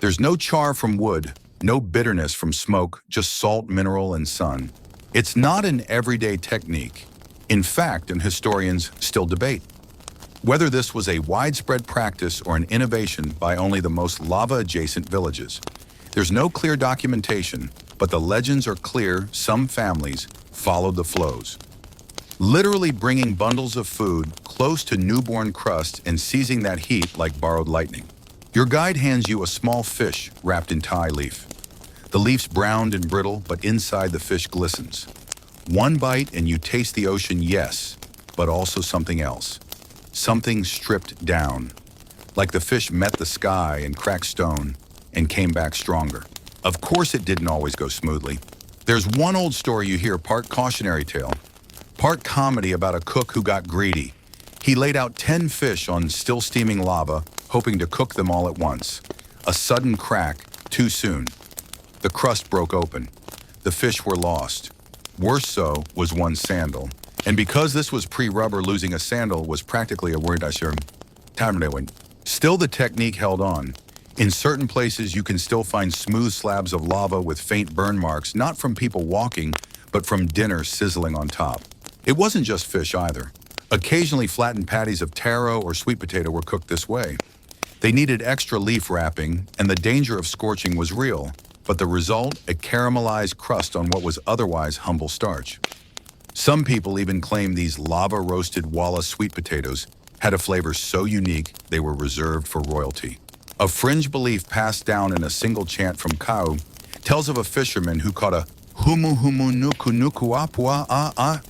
There's no char from wood, no bitterness from smoke, just salt, mineral, and sun. It's not an everyday technique. In fact, and historians still debate whether this was a widespread practice or an innovation by only the most lava-adjacent villages. There's no clear documentation, but the legends are clear. Some families followed the flows, literally bringing bundles of food close to newborn crust and seizing that heat like borrowed lightning. Your guide hands you a small fish wrapped in Thai leaf. The leaf's browned and brittle, but inside the fish glistens. One bite and you taste the ocean, yes, but also something else. Something stripped down, like the fish met the sky and cracked stone and came back stronger. Of course it didn't always go smoothly. There's one old story you hear, part cautionary tale, part comedy, about a cook who got greedy. He laid out 10 fish on still steaming lava, hoping to cook them all at once. A sudden crack, too soon. The crust broke open. The fish were lost. Worse so was one sandal. And because this was pre-rubber, losing a sandal was practically a word. Still, the technique held on. In certain places, you can still find smooth slabs of lava with faint burn marks, not from people walking, but from dinner sizzling on top. It wasn't just fish either. Occasionally, flattened patties of taro or sweet potato were cooked this way. They needed extra leaf wrapping, and the danger of scorching was real, but the result, a caramelized crust on what was otherwise humble starch. Some people even claim these lava-roasted walla sweet potatoes had a flavor so unique they were reserved for royalty. A fringe belief passed down in a single chant from Kau tells of a fisherman who caught a humu humu nuku nuku apua a a,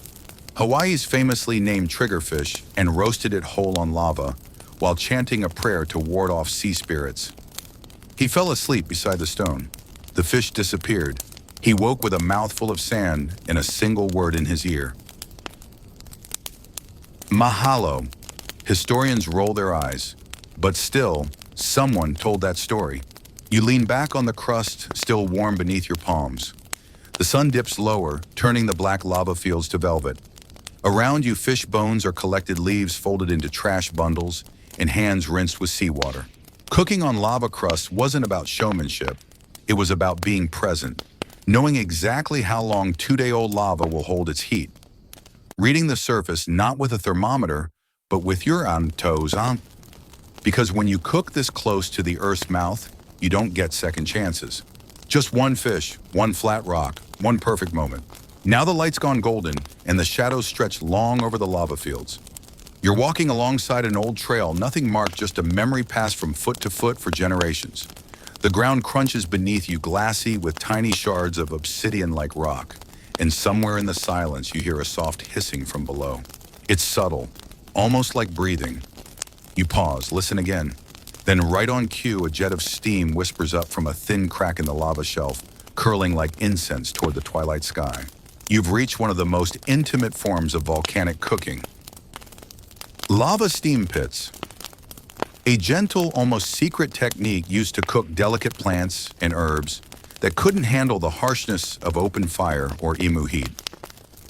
Hawaii's famously named triggerfish, and roasted it whole on lava while chanting a prayer to ward off sea spirits. He fell asleep beside the stone. The fish disappeared. He woke with a mouthful of sand and a single word in his ear. Mahalo. Historians roll their eyes, but still, someone told that story. You lean back on the crust, still warm beneath your palms. The sun dips lower, turning the black lava fields to velvet. Around you, fish bones are collected, leaves folded into trash bundles, and hands rinsed with seawater. Cooking on lava crust wasn't about showmanship. It was about being present, knowing exactly how long 2-day-old lava will hold its heat. Reading the surface not with a thermometer, but with your toes on. Because when you cook this close to the Earth's mouth, you don't get second chances. Just one fish, one flat rock, one perfect moment. Now the light's gone golden, and the shadows stretch long over the lava fields. You're walking alongside an old trail, nothing marked, just a memory passed from foot to foot for generations. The ground crunches beneath you, glassy with tiny shards of obsidian-like rock, and somewhere in the silence you hear a soft hissing from below. It's subtle, almost like breathing. You pause, listen again. Then right on cue, a jet of steam whispers up from a thin crack in the lava shelf, curling like incense toward the twilight sky. You've reached one of the most intimate forms of volcanic cooking. Lava steam pits. A gentle, almost secret technique used to cook delicate plants and herbs that couldn't handle the harshness of open fire or emu heat.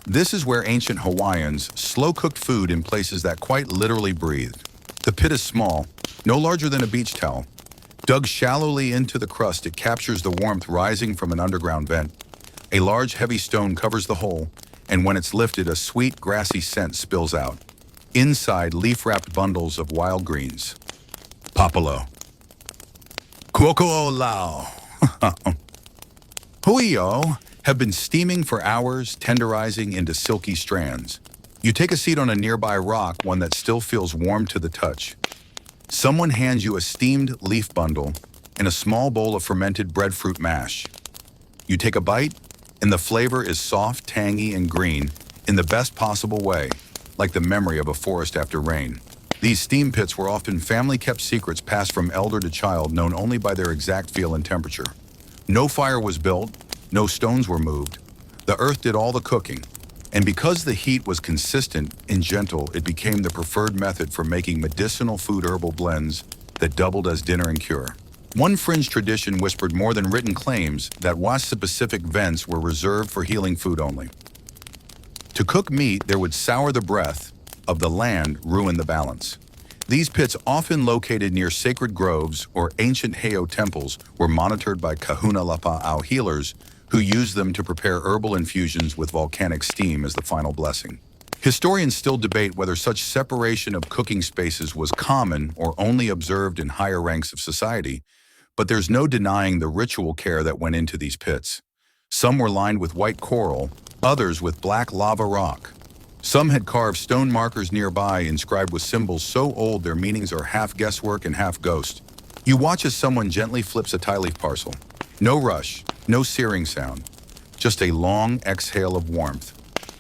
This is where ancient Hawaiians slow-cooked food in places that quite literally breathed. The pit is small, no larger than a beach towel. Dug shallowly into the crust, it captures the warmth rising from an underground vent. A large, heavy stone covers the hole, and when it's lifted, a sweet, grassy scent spills out. Inside, leaf-wrapped bundles of wild greens. Papalo. Kuoko lao. Huio have been steaming for hours, tenderizing into silky strands. You take a seat on a nearby rock, one that still feels warm to the touch. Someone hands you a steamed leaf bundle and a small bowl of fermented breadfruit mash. You take a bite, and the flavor is soft, tangy, and green in the best possible way, like the memory of a forest after rain. These steam pits were often family-kept secrets passed from elder to child, known only by their exact feel and temperature. No fire was built, no stones were moved. The earth did all the cooking. And because the heat was consistent and gentle, it became the preferred method for making medicinal food herbal blends that doubled as dinner and cure. One fringe tradition whispered more than written claims that Pacific vents were reserved for healing food only. To cook meat, there would sour the breath of the land, ruin the balance. These pits, often located near sacred groves or ancient heiau temples, were monitored by kahuna lapa'au healers who used them to prepare herbal infusions with volcanic steam as the final blessing. Historians still debate whether such separation of cooking spaces was common or only observed in higher ranks of society, but there's no denying the ritual care that went into these pits. Some were lined with white coral, others with black lava rock. Some had carved stone markers nearby inscribed with symbols so old their meanings are half guesswork and half ghost. You watch as someone gently flips a tie leaf parcel. No rush, no searing sound, just a long exhale of warmth.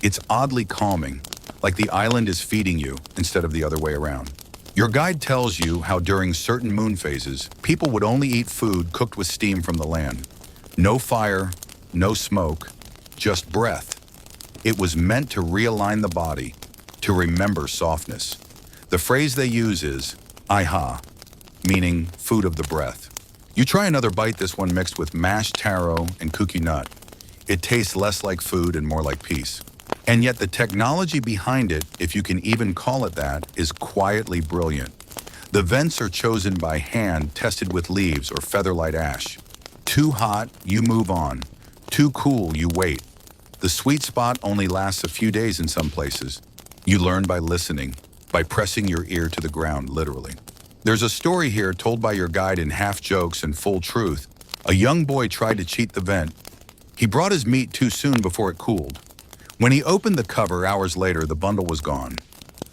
It's oddly calming, like the island is feeding you instead of the other way around. Your guide tells you how during certain moon phases, people would only eat food cooked with steam from the land. No fire, no smoke, just breath. It was meant to realign the body, to remember softness. The phrase they use is aiha, meaning food of the breath. You try another bite, this one mixed with mashed taro and kuki nut. It tastes less like food and more like peace. And yet the technology behind it, if you can even call it that, is quietly brilliant. The vents are chosen by hand, tested with leaves or featherlight ash. Too hot, you move on. Too cool, you wait. The sweet spot only lasts a few days in some places. You learn by listening, by pressing your ear to the ground, literally. There's a story here told by your guide in half jokes and full truth. A young boy tried to cheat the vent. He brought his meat too soon before it cooled. When he opened the cover hours later, the bundle was gone.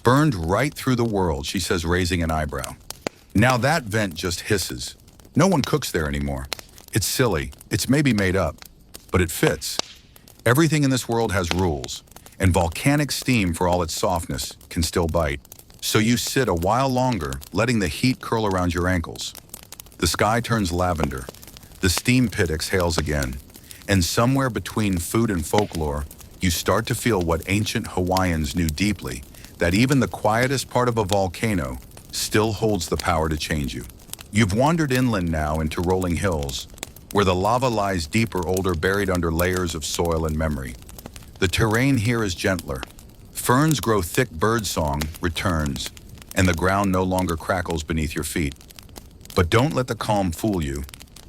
Burned right through the world, she says, raising an eyebrow. Now that vent just hisses. No one cooks there anymore. It's silly, it's maybe made up, but it fits. Everything in this world has rules, and volcanic steam, for all its softness, can still bite. So you sit a while longer, letting the heat curl around your ankles. The sky turns lavender. The steam pit exhales again. And somewhere between food and folklore, you start to feel what ancient Hawaiians knew deeply, that even the quietest part of a volcano still holds the power to change you. You've wandered inland now into rolling hills, where the lava lies deeper, older, buried under layers of soil and memory. The terrain here is gentler. Ferns grow thick, birdsong returns, and the ground no longer crackles beneath your feet. But don't let the calm fool you.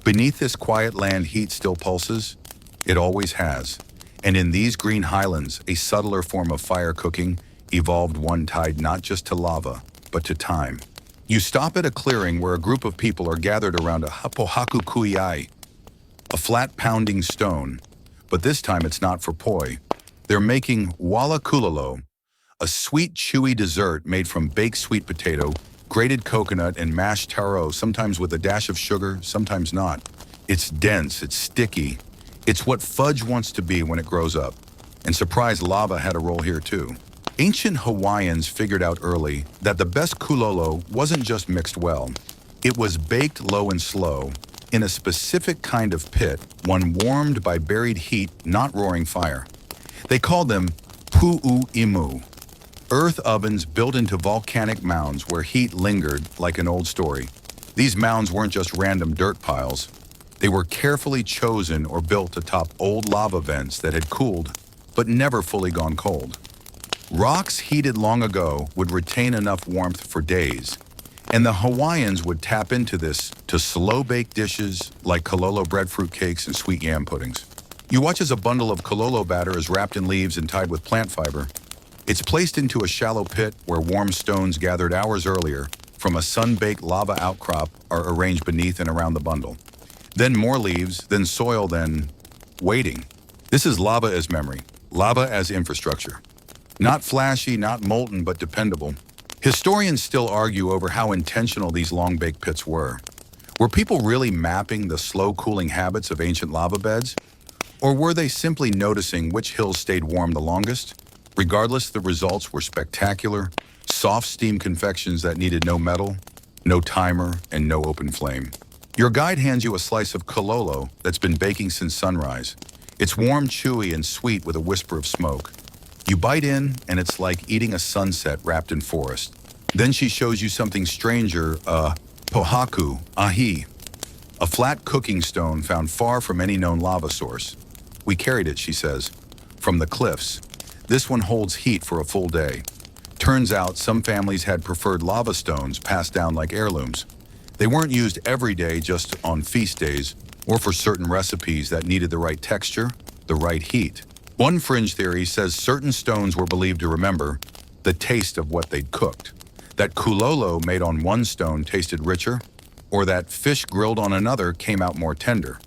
Beneath this quiet land, heat still pulses. It always has. And in these green highlands, a subtler form of fire cooking evolved, one tied not just to lava, but to time. You stop at a clearing where a group of people are gathered around a hapohaku kuiai, a flat pounding stone, but this time it's not for poi. They're making wala kulalo, a sweet, chewy dessert made from baked sweet potato, grated coconut, and mashed taro, sometimes with a dash of sugar, sometimes not. It's dense, it's sticky. It's what fudge wants to be when it grows up. And surprise, lava had a role here too. Ancient Hawaiians figured out early that the best kulolo wasn't just mixed well. It was baked low and slow, in a specific kind of pit, one warmed by buried heat, not roaring fire. They called them pu'u-imu, earth ovens built into volcanic mounds where heat lingered like an old story. These mounds weren't just random dirt piles. They were carefully chosen or built atop old lava vents that had cooled, but never fully gone cold. Rocks heated long ago would retain enough warmth for days, and the Hawaiians would tap into this to slow-bake dishes like kololo breadfruit cakes and sweet yam puddings. You watch as a bundle of kololo batter is wrapped in leaves and tied with plant fiber. It's placed into a shallow pit where warm stones gathered hours earlier from a sun-baked lava outcrop are arranged beneath and around the bundle. Then more leaves, then soil, then waiting. This is lava as memory, lava as infrastructure. Not flashy, not molten, but dependable. Historians still argue over how intentional these long-baked pits were. Were people really mapping the slow cooling habits of ancient lava beds? Or were they simply noticing which hills stayed warm the longest? Regardless, the results were spectacular, soft steam confections that needed no metal, no timer, and no open flame. Your guide hands you a slice of kololo that's been baking since sunrise. It's warm, chewy, and sweet with a whisper of smoke. You bite in, and it's like eating a sunset wrapped in forest. Then she shows you something stranger, pohaku, ahi, a flat cooking stone found far from any known lava source. We carried it, she says, from the cliffs. This one holds heat for a full day. Turns out some families had preferred lava stones passed down like heirlooms. They weren't used every day, just on feast days, or for certain recipes that needed the right texture, the right heat. One fringe theory says certain stones were believed to remember the taste of what they'd cooked. That kulolo made on one stone tasted richer, or that fish grilled on another came out more tender.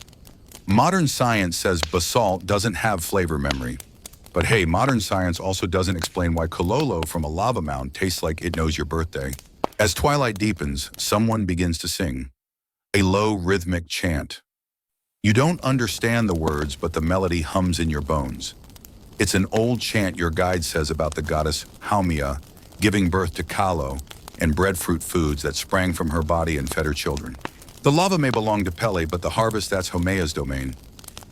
Modern science says basalt doesn't have flavor memory. But hey, modern science also doesn't explain why kololo from a lava mound tastes like it knows your birthday. As twilight deepens, someone begins to sing. A low, rhythmic chant. You don't understand the words, but the melody hums in your bones. It's an old chant your guide says about the goddess Haumea giving birth to kalo and breadfruit foods that sprang from her body and fed her children. The lava may belong to Pele, but the harvest, that's Haumea's domain.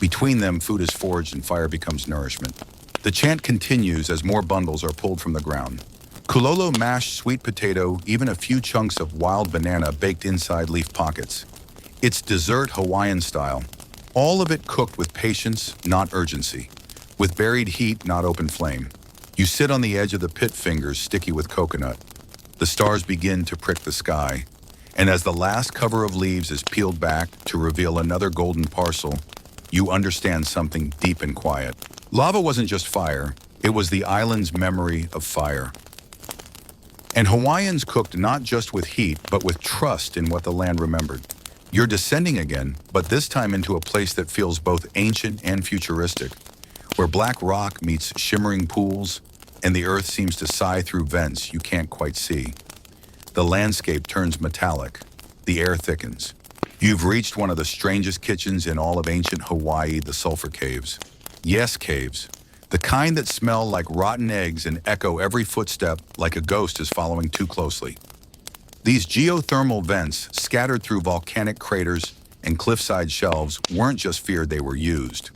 Between them, food is forged and fire becomes nourishment. The chant continues as more bundles are pulled from the ground. Kulolo, mashed sweet potato, even a few chunks of wild banana baked inside leaf pockets. It's dessert Hawaiian style. All of it cooked with patience, not urgency. With buried heat, not open flame. You sit on the edge of the pit, fingers sticky with coconut. The stars begin to prick the sky. And as the last cover of leaves is peeled back to reveal another golden parcel, you understand something deep and quiet. Lava wasn't just fire, it was the island's memory of fire. And Hawaiians cooked not just with heat, but with trust in what the land remembered. You're descending again, but this time into a place that feels both ancient and futuristic, where black rock meets shimmering pools, and the earth seems to sigh through vents you can't quite see. The landscape turns metallic, the air thickens. You've reached one of the strangest kitchens in all of ancient Hawaii, the sulfur caves. Yes, caves. The kind that smell like rotten eggs and echo every footstep like a ghost is following too closely. These geothermal vents, scattered through volcanic craters and cliffside shelves, weren't just feared, they were used.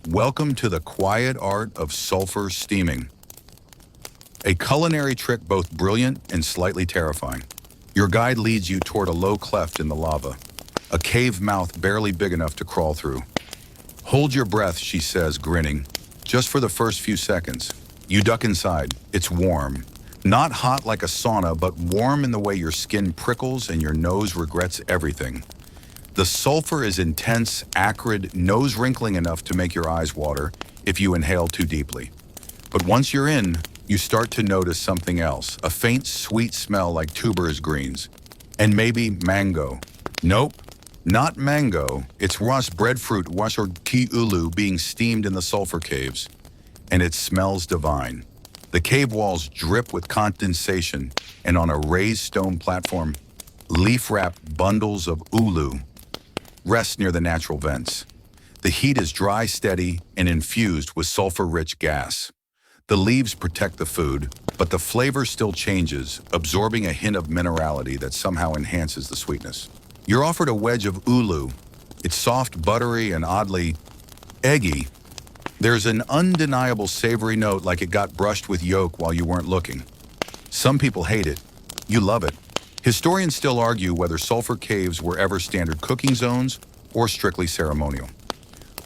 Welcome to the quiet art of sulfur steaming. A culinary trick both brilliant and slightly terrifying. Your guide leads you toward a low cleft in the lava, a cave mouth barely big enough to crawl through. Hold your breath, she says, grinning. Just for the first few seconds. You duck inside. It's warm. Not hot like a sauna, but warm in the way your skin prickles and your nose regrets everything. The sulfur is intense, acrid, nose-wrinkling enough to make your eyes water if you inhale too deeply. But once you're in, you start to notice something else, a faint, sweet smell like tuberous greens. And maybe mango. Nope. Not mango, it's rust breadfruit wash or ki'ulu being steamed in the sulfur caves. And it smells divine. The cave walls drip with condensation, and on a raised stone platform, leaf-wrapped bundles of ulu rest near the natural vents. The heat is dry, steady, and infused with sulfur-rich gas. The leaves protect the food, but the flavor still changes, absorbing a hint of minerality that somehow enhances the sweetness. You're offered a wedge of ulu. It's soft, buttery, and oddly eggy. There's an undeniable savory note like it got brushed with yolk while you weren't looking. Some people hate it. You love it. Historians still argue whether sulfur caves were ever standard cooking zones or strictly ceremonial.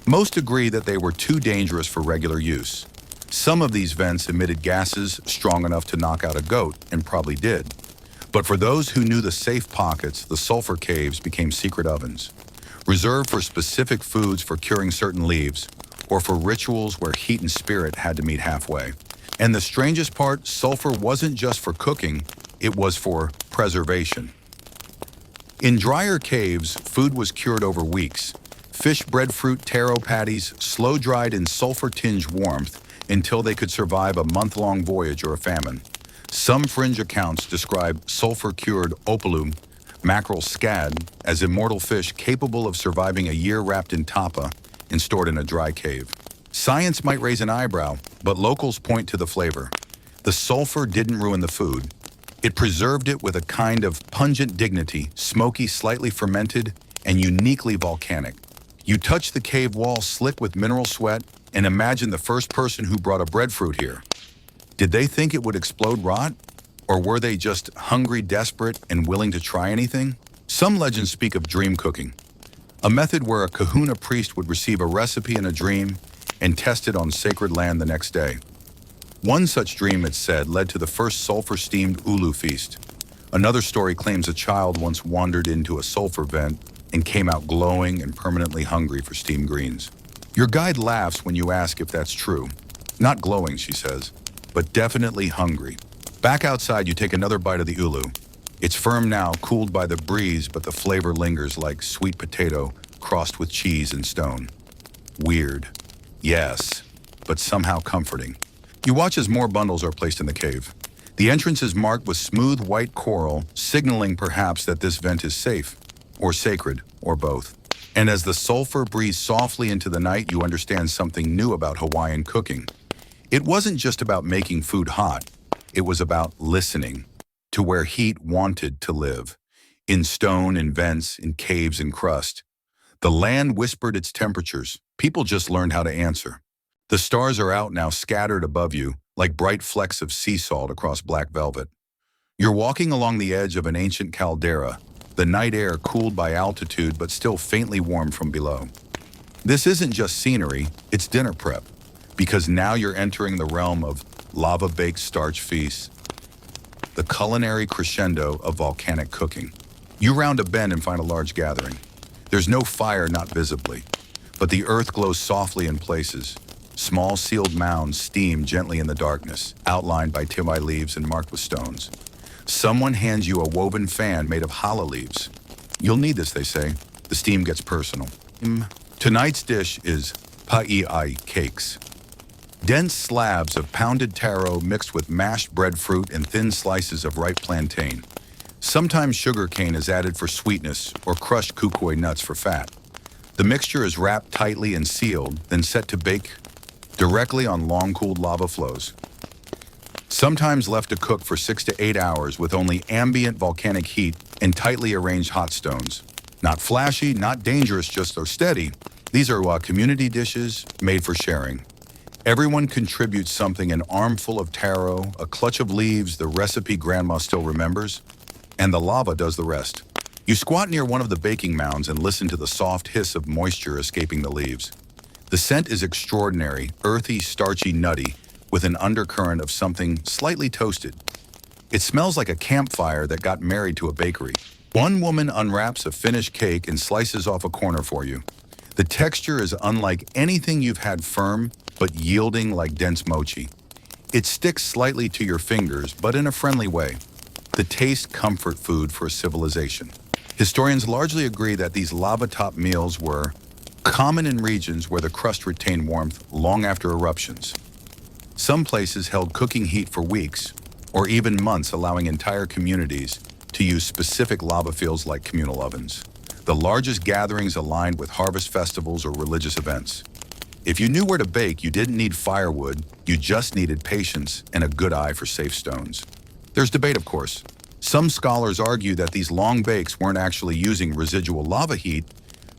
Most agree that they were too dangerous for regular use. Some of these vents emitted gases strong enough to knock out a goat, and probably did. But for those who knew the safe pockets, the sulfur caves became secret ovens, reserved for specific foods for curing certain leaves, or for rituals where heat and spirit had to meet halfway. And the strangest part, sulfur wasn't just for cooking, it was for preservation. In drier caves, food was cured over weeks. Fish, breadfruit, taro patties, slow-dried in sulfur-tinged warmth until they could survive a month-long voyage or a famine. Some fringe accounts describe sulfur-cured opalum, mackerel scad, as immortal fish capable of surviving a year wrapped in tapa and stored in a dry cave. Science might raise an eyebrow, but locals point to the flavor. The sulfur didn't ruin the food. It preserved it with a kind of pungent dignity, smoky, slightly fermented, and uniquely volcanic. You touch the cave wall slick with mineral sweat and imagine the first person who brought a breadfruit here. Did they think it would explode rot? Or were they just hungry, desperate, and willing to try anything? Some legends speak of dream cooking, a method where a kahuna priest would receive a recipe in a dream and test it on sacred land the next day. One such dream, it's said, led to the first sulfur-steamed ulu feast. Another story claims a child once wandered into a sulfur vent and came out glowing and permanently hungry for steamed greens. Your guide laughs when you ask if that's true. Not glowing, she says, but definitely hungry. Back outside, you take another bite of the ulu. It's firm now, cooled by the breeze, but the flavor lingers like sweet potato crossed with cheese and stone. Weird. Yes, but somehow comforting. You watch as more bundles are placed in the cave. The entrance is marked with smooth white coral, signaling perhaps that this vent is safe, or sacred, or both. And as the sulfur breathes softly into the night, you understand something new about Hawaiian cooking. It wasn't just about making food hot. It was about listening to where heat wanted to live, in stone, in vents, in caves, in crust. The land whispered its temperatures. People just learned how to answer. The stars are out now, scattered above you, like bright flecks of sea salt across black velvet. You're walking along the edge of an ancient caldera, the night air cooled by altitude but still faintly warm from below. This isn't just scenery, it's dinner prep, because now you're entering the realm of lava-baked starch feasts, the culinary crescendo of volcanic cooking. You round a bend and find a large gathering. There's no fire, not visibly, but the earth glows softly in places. Small sealed mounds steam gently in the darkness, outlined by tiwai leaves and marked with stones. Someone hands you a woven fan made of challah leaves. You'll need this, they say. The steam gets personal. Tonight's dish is pa'i'ai cakes. Dense slabs of pounded taro mixed with mashed breadfruit and thin slices of ripe plantain. Sometimes sugar cane is added for sweetness or crushed kukui nuts for fat. The mixture is wrapped tightly and sealed, then set to bake directly on long-cooled lava flows. Sometimes left to cook for 6 to 8 hours with only ambient volcanic heat and tightly arranged hot stones. Not flashy, not dangerous, just so steady. These are community dishes made for sharing. Everyone contributes something: an armful of taro, a clutch of leaves the recipe grandma still remembers, and the lava does the rest. You squat near one of the baking mounds and listen to the soft hiss of moisture escaping the leaves. The scent is extraordinary, earthy, starchy, nutty, with an undercurrent of something slightly toasted. It smells like a campfire that got married to a bakery. One woman unwraps a finished cake and slices off a corner for you. The texture is unlike anything you've had, firm, but yielding like dense mochi. It sticks slightly to your fingers, but in a friendly way. The taste, comfort food for a civilization. Historians largely agree that these lava-top meals were common in regions where the crust retained warmth long after eruptions. Some places held cooking heat for weeks, or even months, allowing entire communities to use specific lava fields like communal ovens. The largest gatherings aligned with harvest festivals or religious events. If you knew where to bake, you didn't need firewood, you just needed patience and a good eye for safe stones. There's debate, of course. Some scholars argue that these long bakes weren't actually using residual lava heat,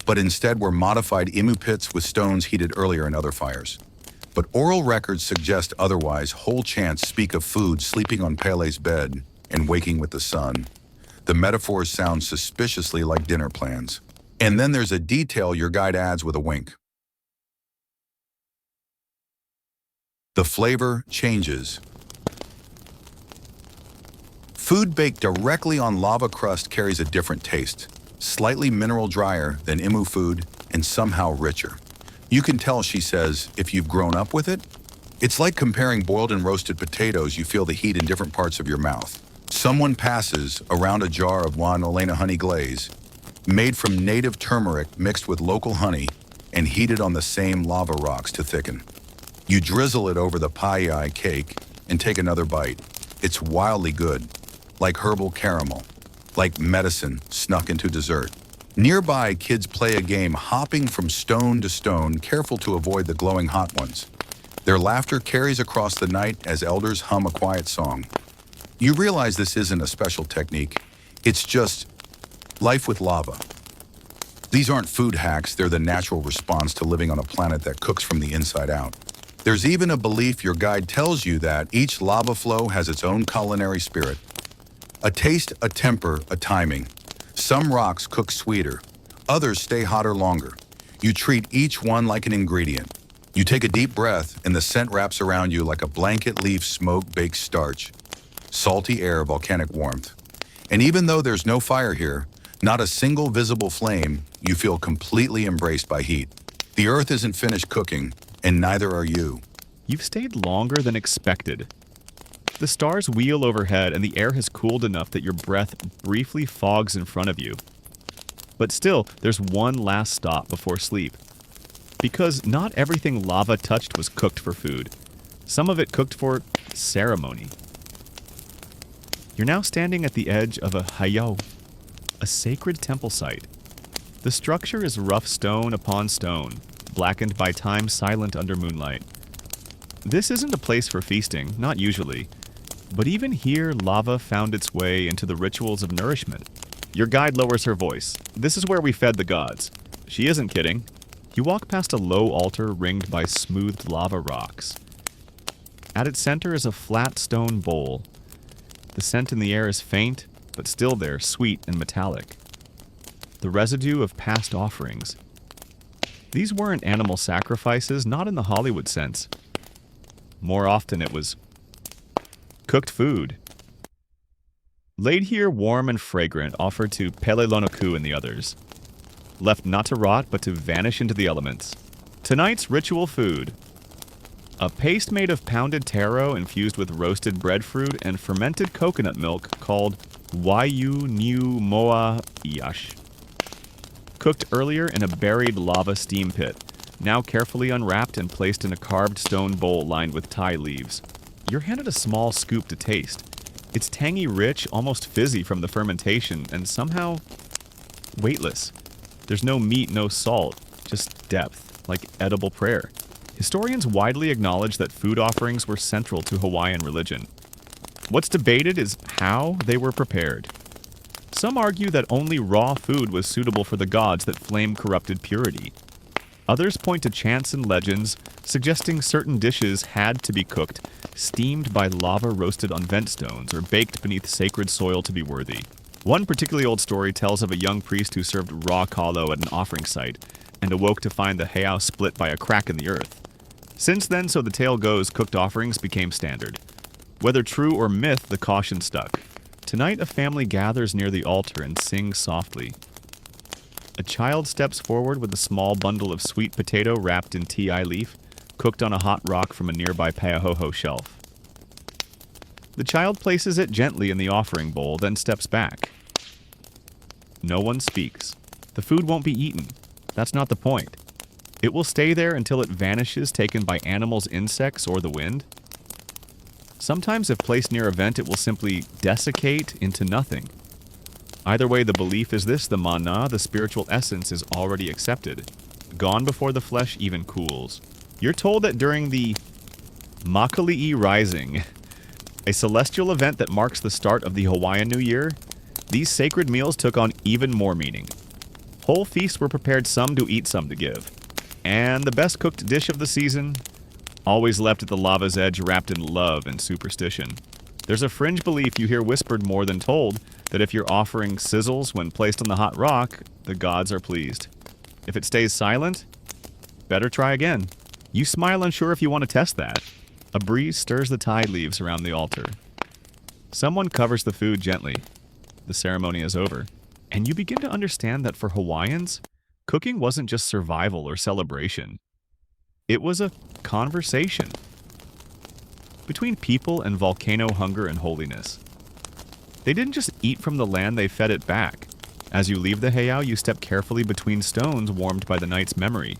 but instead were modified imu pits with stones heated earlier in other fires. But oral records suggest otherwise. Whole chants speak of food sleeping on Pele's bed and waking with the sun. The metaphors sound suspiciously like dinner plans. And then there's a detail your guide adds with a wink. The flavor changes. Food baked directly on lava crust carries a different taste, slightly mineral drier than imu food and somehow richer. You can tell, she says, if you've grown up with it. It's like comparing boiled and roasted potatoes. You feel the heat in different parts of your mouth. Someone passes around a jar of Juan Olena honey glaze, made from native turmeric mixed with local honey and heated on the same lava rocks to thicken. You drizzle it over the paella cake and take another bite. It's wildly good, like herbal caramel, like medicine snuck into dessert. Nearby, kids play a game hopping from stone to stone, careful to avoid the glowing hot ones. Their laughter carries across the night as elders hum a quiet song. You realize this isn't a special technique, it's just life with lava. These aren't food hacks, they're the natural response to living on a planet that cooks from the inside out. There's even a belief your guide tells you that each lava flow has its own culinary spirit. A taste, a temper, a timing. Some rocks cook sweeter, others stay hotter longer. You treat each one like an ingredient. You take a deep breath and the scent wraps around you like a blanket leaf smoke baked starch. Salty air, volcanic warmth. And even though there's no fire here, not a single visible flame, you feel completely embraced by heat. The earth isn't finished cooking, and neither are you. You've stayed longer than expected. The stars wheel overhead and the air has cooled enough that your breath briefly fogs in front of you. But still, there's one last stop before sleep. Because not everything lava touched was cooked for food. Some of it cooked for ceremony. You're now standing at the edge of a heiau, a sacred temple site. The structure is rough stone upon stone, blackened by time, silent under moonlight. This isn't a place for feasting, not usually. But even here, lava found its way into the rituals of nourishment. Your guide lowers her voice. This is where we fed the gods. She isn't kidding. You walk past a low altar ringed by smoothed lava rocks. At its center is a flat stone bowl. The scent in the air is faint, but still there, sweet and metallic. The residue of past offerings. These weren't animal sacrifices, not in the Hollywood sense. More often it was cooked food. Laid here warm and fragrant, offered to Pele Lonoku and the others. Left not to rot, but to vanish into the elements. Tonight's ritual food. A paste made of pounded taro infused with roasted breadfruit and fermented coconut milk called Wayu Niu Moa Iash. Cooked earlier in a buried lava steam pit, now carefully unwrapped and placed in a carved stone bowl lined with Thai leaves. You're handed a small scoop to taste. It's tangy rich, almost fizzy from the fermentation, and somehow weightless. There's no meat, no salt, just depth, like edible prayer. Historians widely acknowledge that food offerings were central to Hawaiian religion. What's debated is how they were prepared. Some argue that only raw food was suitable for the gods, that flame corrupted purity. Others point to chants and legends suggesting certain dishes had to be cooked, steamed by lava roasted on vent stones, or baked beneath sacred soil to be worthy. One particularly old story tells of a young priest who served raw kalo at an offering site and awoke to find the heiau split by a crack in the earth. Since then, so the tale goes, cooked offerings became standard. Whether true or myth, the caution stuck. Tonight, a family gathers near the altar and sings softly. A child steps forward with a small bundle of sweet potato wrapped in ti leaf, cooked on a hot rock from a nearby paehoho shelf. The child places it gently in the offering bowl, then steps back. No one speaks. The food won't be eaten. That's not the point. It will stay there until it vanishes, taken by animals, insects, or the wind. Sometimes, if placed near a vent, it will simply desiccate into nothing. Either way, the belief is this: the mana, the spiritual essence, is already accepted, gone before the flesh even cools. You're told that during the Makali'i Rising, a celestial event that marks the start of the Hawaiian New Year, these sacred meals took on even more meaning. Whole feasts were prepared, some to eat, some to give. And the best cooked dish of the season, always left at the lava's edge wrapped in love and superstition. There's a fringe belief you hear whispered more than told that if you're offering sizzles when placed on the hot rock, the gods are pleased. If it stays silent, better try again. You smile unsure if you want to test that. A breeze stirs the tide leaves around the altar. Someone covers the food gently. The ceremony is over. And you begin to understand that for Hawaiians, cooking wasn't just survival or celebration. It was a conversation between people and volcano hunger and holiness. They didn't just eat from the land, they fed it back. As you leave the heiau, you step carefully between stones warmed by the night's memory.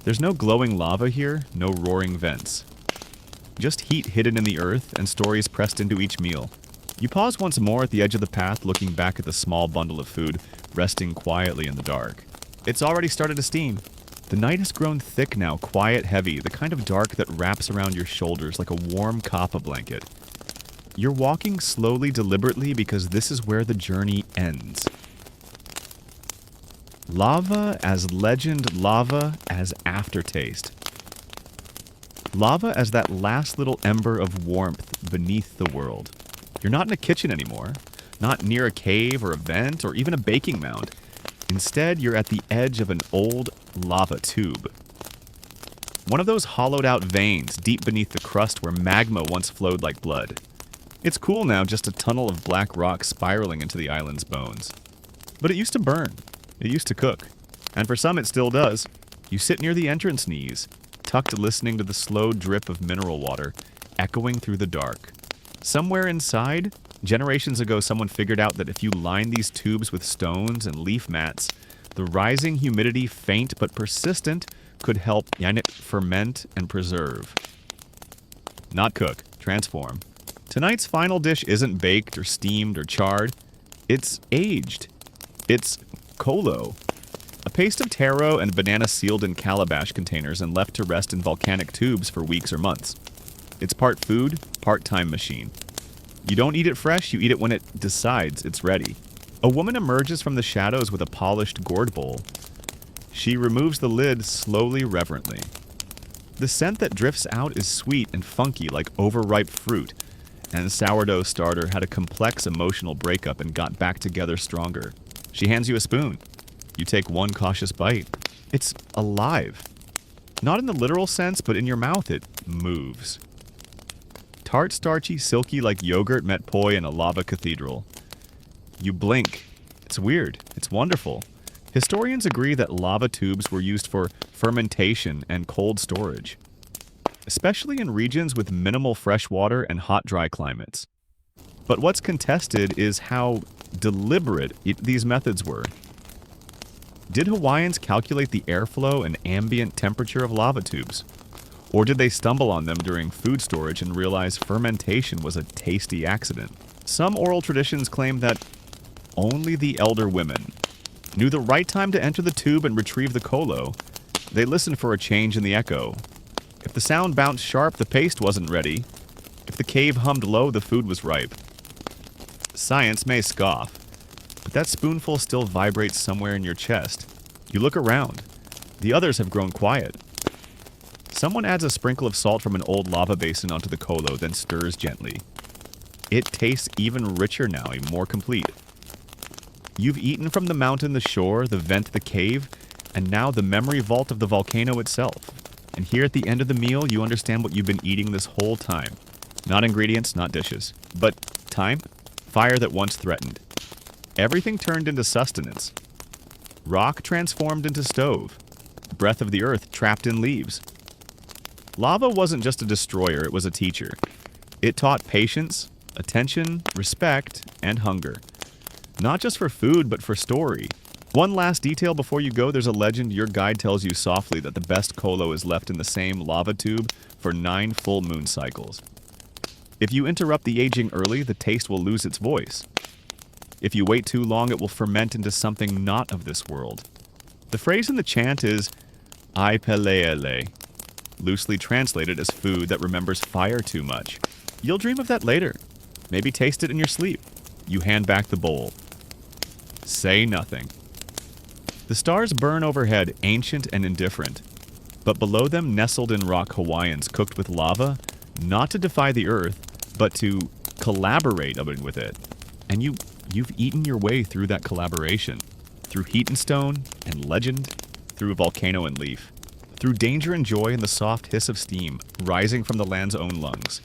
There's no glowing lava here, no roaring vents. Just heat hidden in the earth and stories pressed into each meal. You pause once more at the edge of the path, looking back at the small bundle of food, resting quietly in the dark. It's already started to steam. The night has grown thick now, quiet, heavy, the kind of dark that wraps around your shoulders like a warm kapa blanket. You're walking slowly, deliberately, because this is where the journey ends. Lava as legend, lava as aftertaste. Lava as that last little ember of warmth beneath the world. You're not in a kitchen anymore, not near a cave or a vent or even a baking mound. Instead, you're at the edge of an old lava tube. One of those hollowed-out veins deep beneath the crust where magma once flowed like blood. It's cool now, just a tunnel of black rock spiraling into the island's bones. But it used to burn. It used to cook. And for some, it still does. You sit near the entrance knees, tucked listening to the slow drip of mineral water echoing through the dark. Somewhere inside, generations ago, someone figured out that if you line these tubes with stones and leaf mats, the rising humidity, faint but persistent, could help ferment and preserve. Not cook, transform. Tonight's final dish isn't baked or steamed or charred. It's aged. It's kolo, a paste of taro and banana sealed in calabash containers and left to rest in volcanic tubes for weeks or months. It's part food, part time machine. You don't eat it fresh, you eat it when it decides it's ready. A woman emerges from the shadows with a polished gourd bowl. She removes the lid slowly, reverently. The scent that drifts out is sweet and funky like overripe fruit, and sourdough starter had a complex emotional breakup and got back together stronger. She hands you a spoon. You take one cautious bite. It's alive. Not in the literal sense, but in your mouth it moves. Tart, starchy, silky like yogurt met poi in a lava cathedral. You blink. It's weird. It's wonderful. Historians agree that lava tubes were used for fermentation and cold storage, especially in regions with minimal fresh water and hot, dry climates. But what's contested is how deliberate these methods were. Did Hawaiians calculate the airflow and ambient temperature of lava tubes? Or did they stumble on them during food storage and realize fermentation was a tasty accident? Some oral traditions claim that only the elder women knew the right time to enter the tube and retrieve the kolo. They listened for a change in the echo. If the sound bounced sharp, the paste wasn't ready. If the cave hummed low, the food was ripe. Science may scoff, but that spoonful still vibrates somewhere in your chest. You look around. The others have grown quiet. Someone adds a sprinkle of salt from an old lava basin onto the kolo, then stirs gently. It tastes even richer now, more complete. You've eaten from the mountain, the shore, the vent, the cave, and now the memory vault of the volcano itself. And here at the end of the meal, you understand what you've been eating this whole time. Not ingredients, not dishes, but time, fire that once threatened. Everything turned into sustenance. Rock transformed into stove. Breath of the earth trapped in leaves. Lava wasn't just a destroyer, it was a teacher. It taught patience, attention, respect, and hunger. Not just for food, but for story. One last detail before you go, there's a legend your guide tells you softly that the best kolo is left in the same lava tube for 9 full moon cycles. If you interrupt the aging early, the taste will lose its voice. If you wait too long, it will ferment into something not of this world. The phrase in the chant is, Ai Peleele, loosely translated as food that remembers fire too much. You'll dream of that later. Maybe taste it in your sleep. You hand back the bowl. Say nothing. The stars burn overhead, ancient and indifferent. But below them, nestled in rock Hawaiians cooked with lava, not to defy the earth, but to collaborate with it. And you've eaten your way through that collaboration. Through heat and stone and legend, through volcano and leaf. Through danger and joy and the soft hiss of steam rising from the land's own lungs.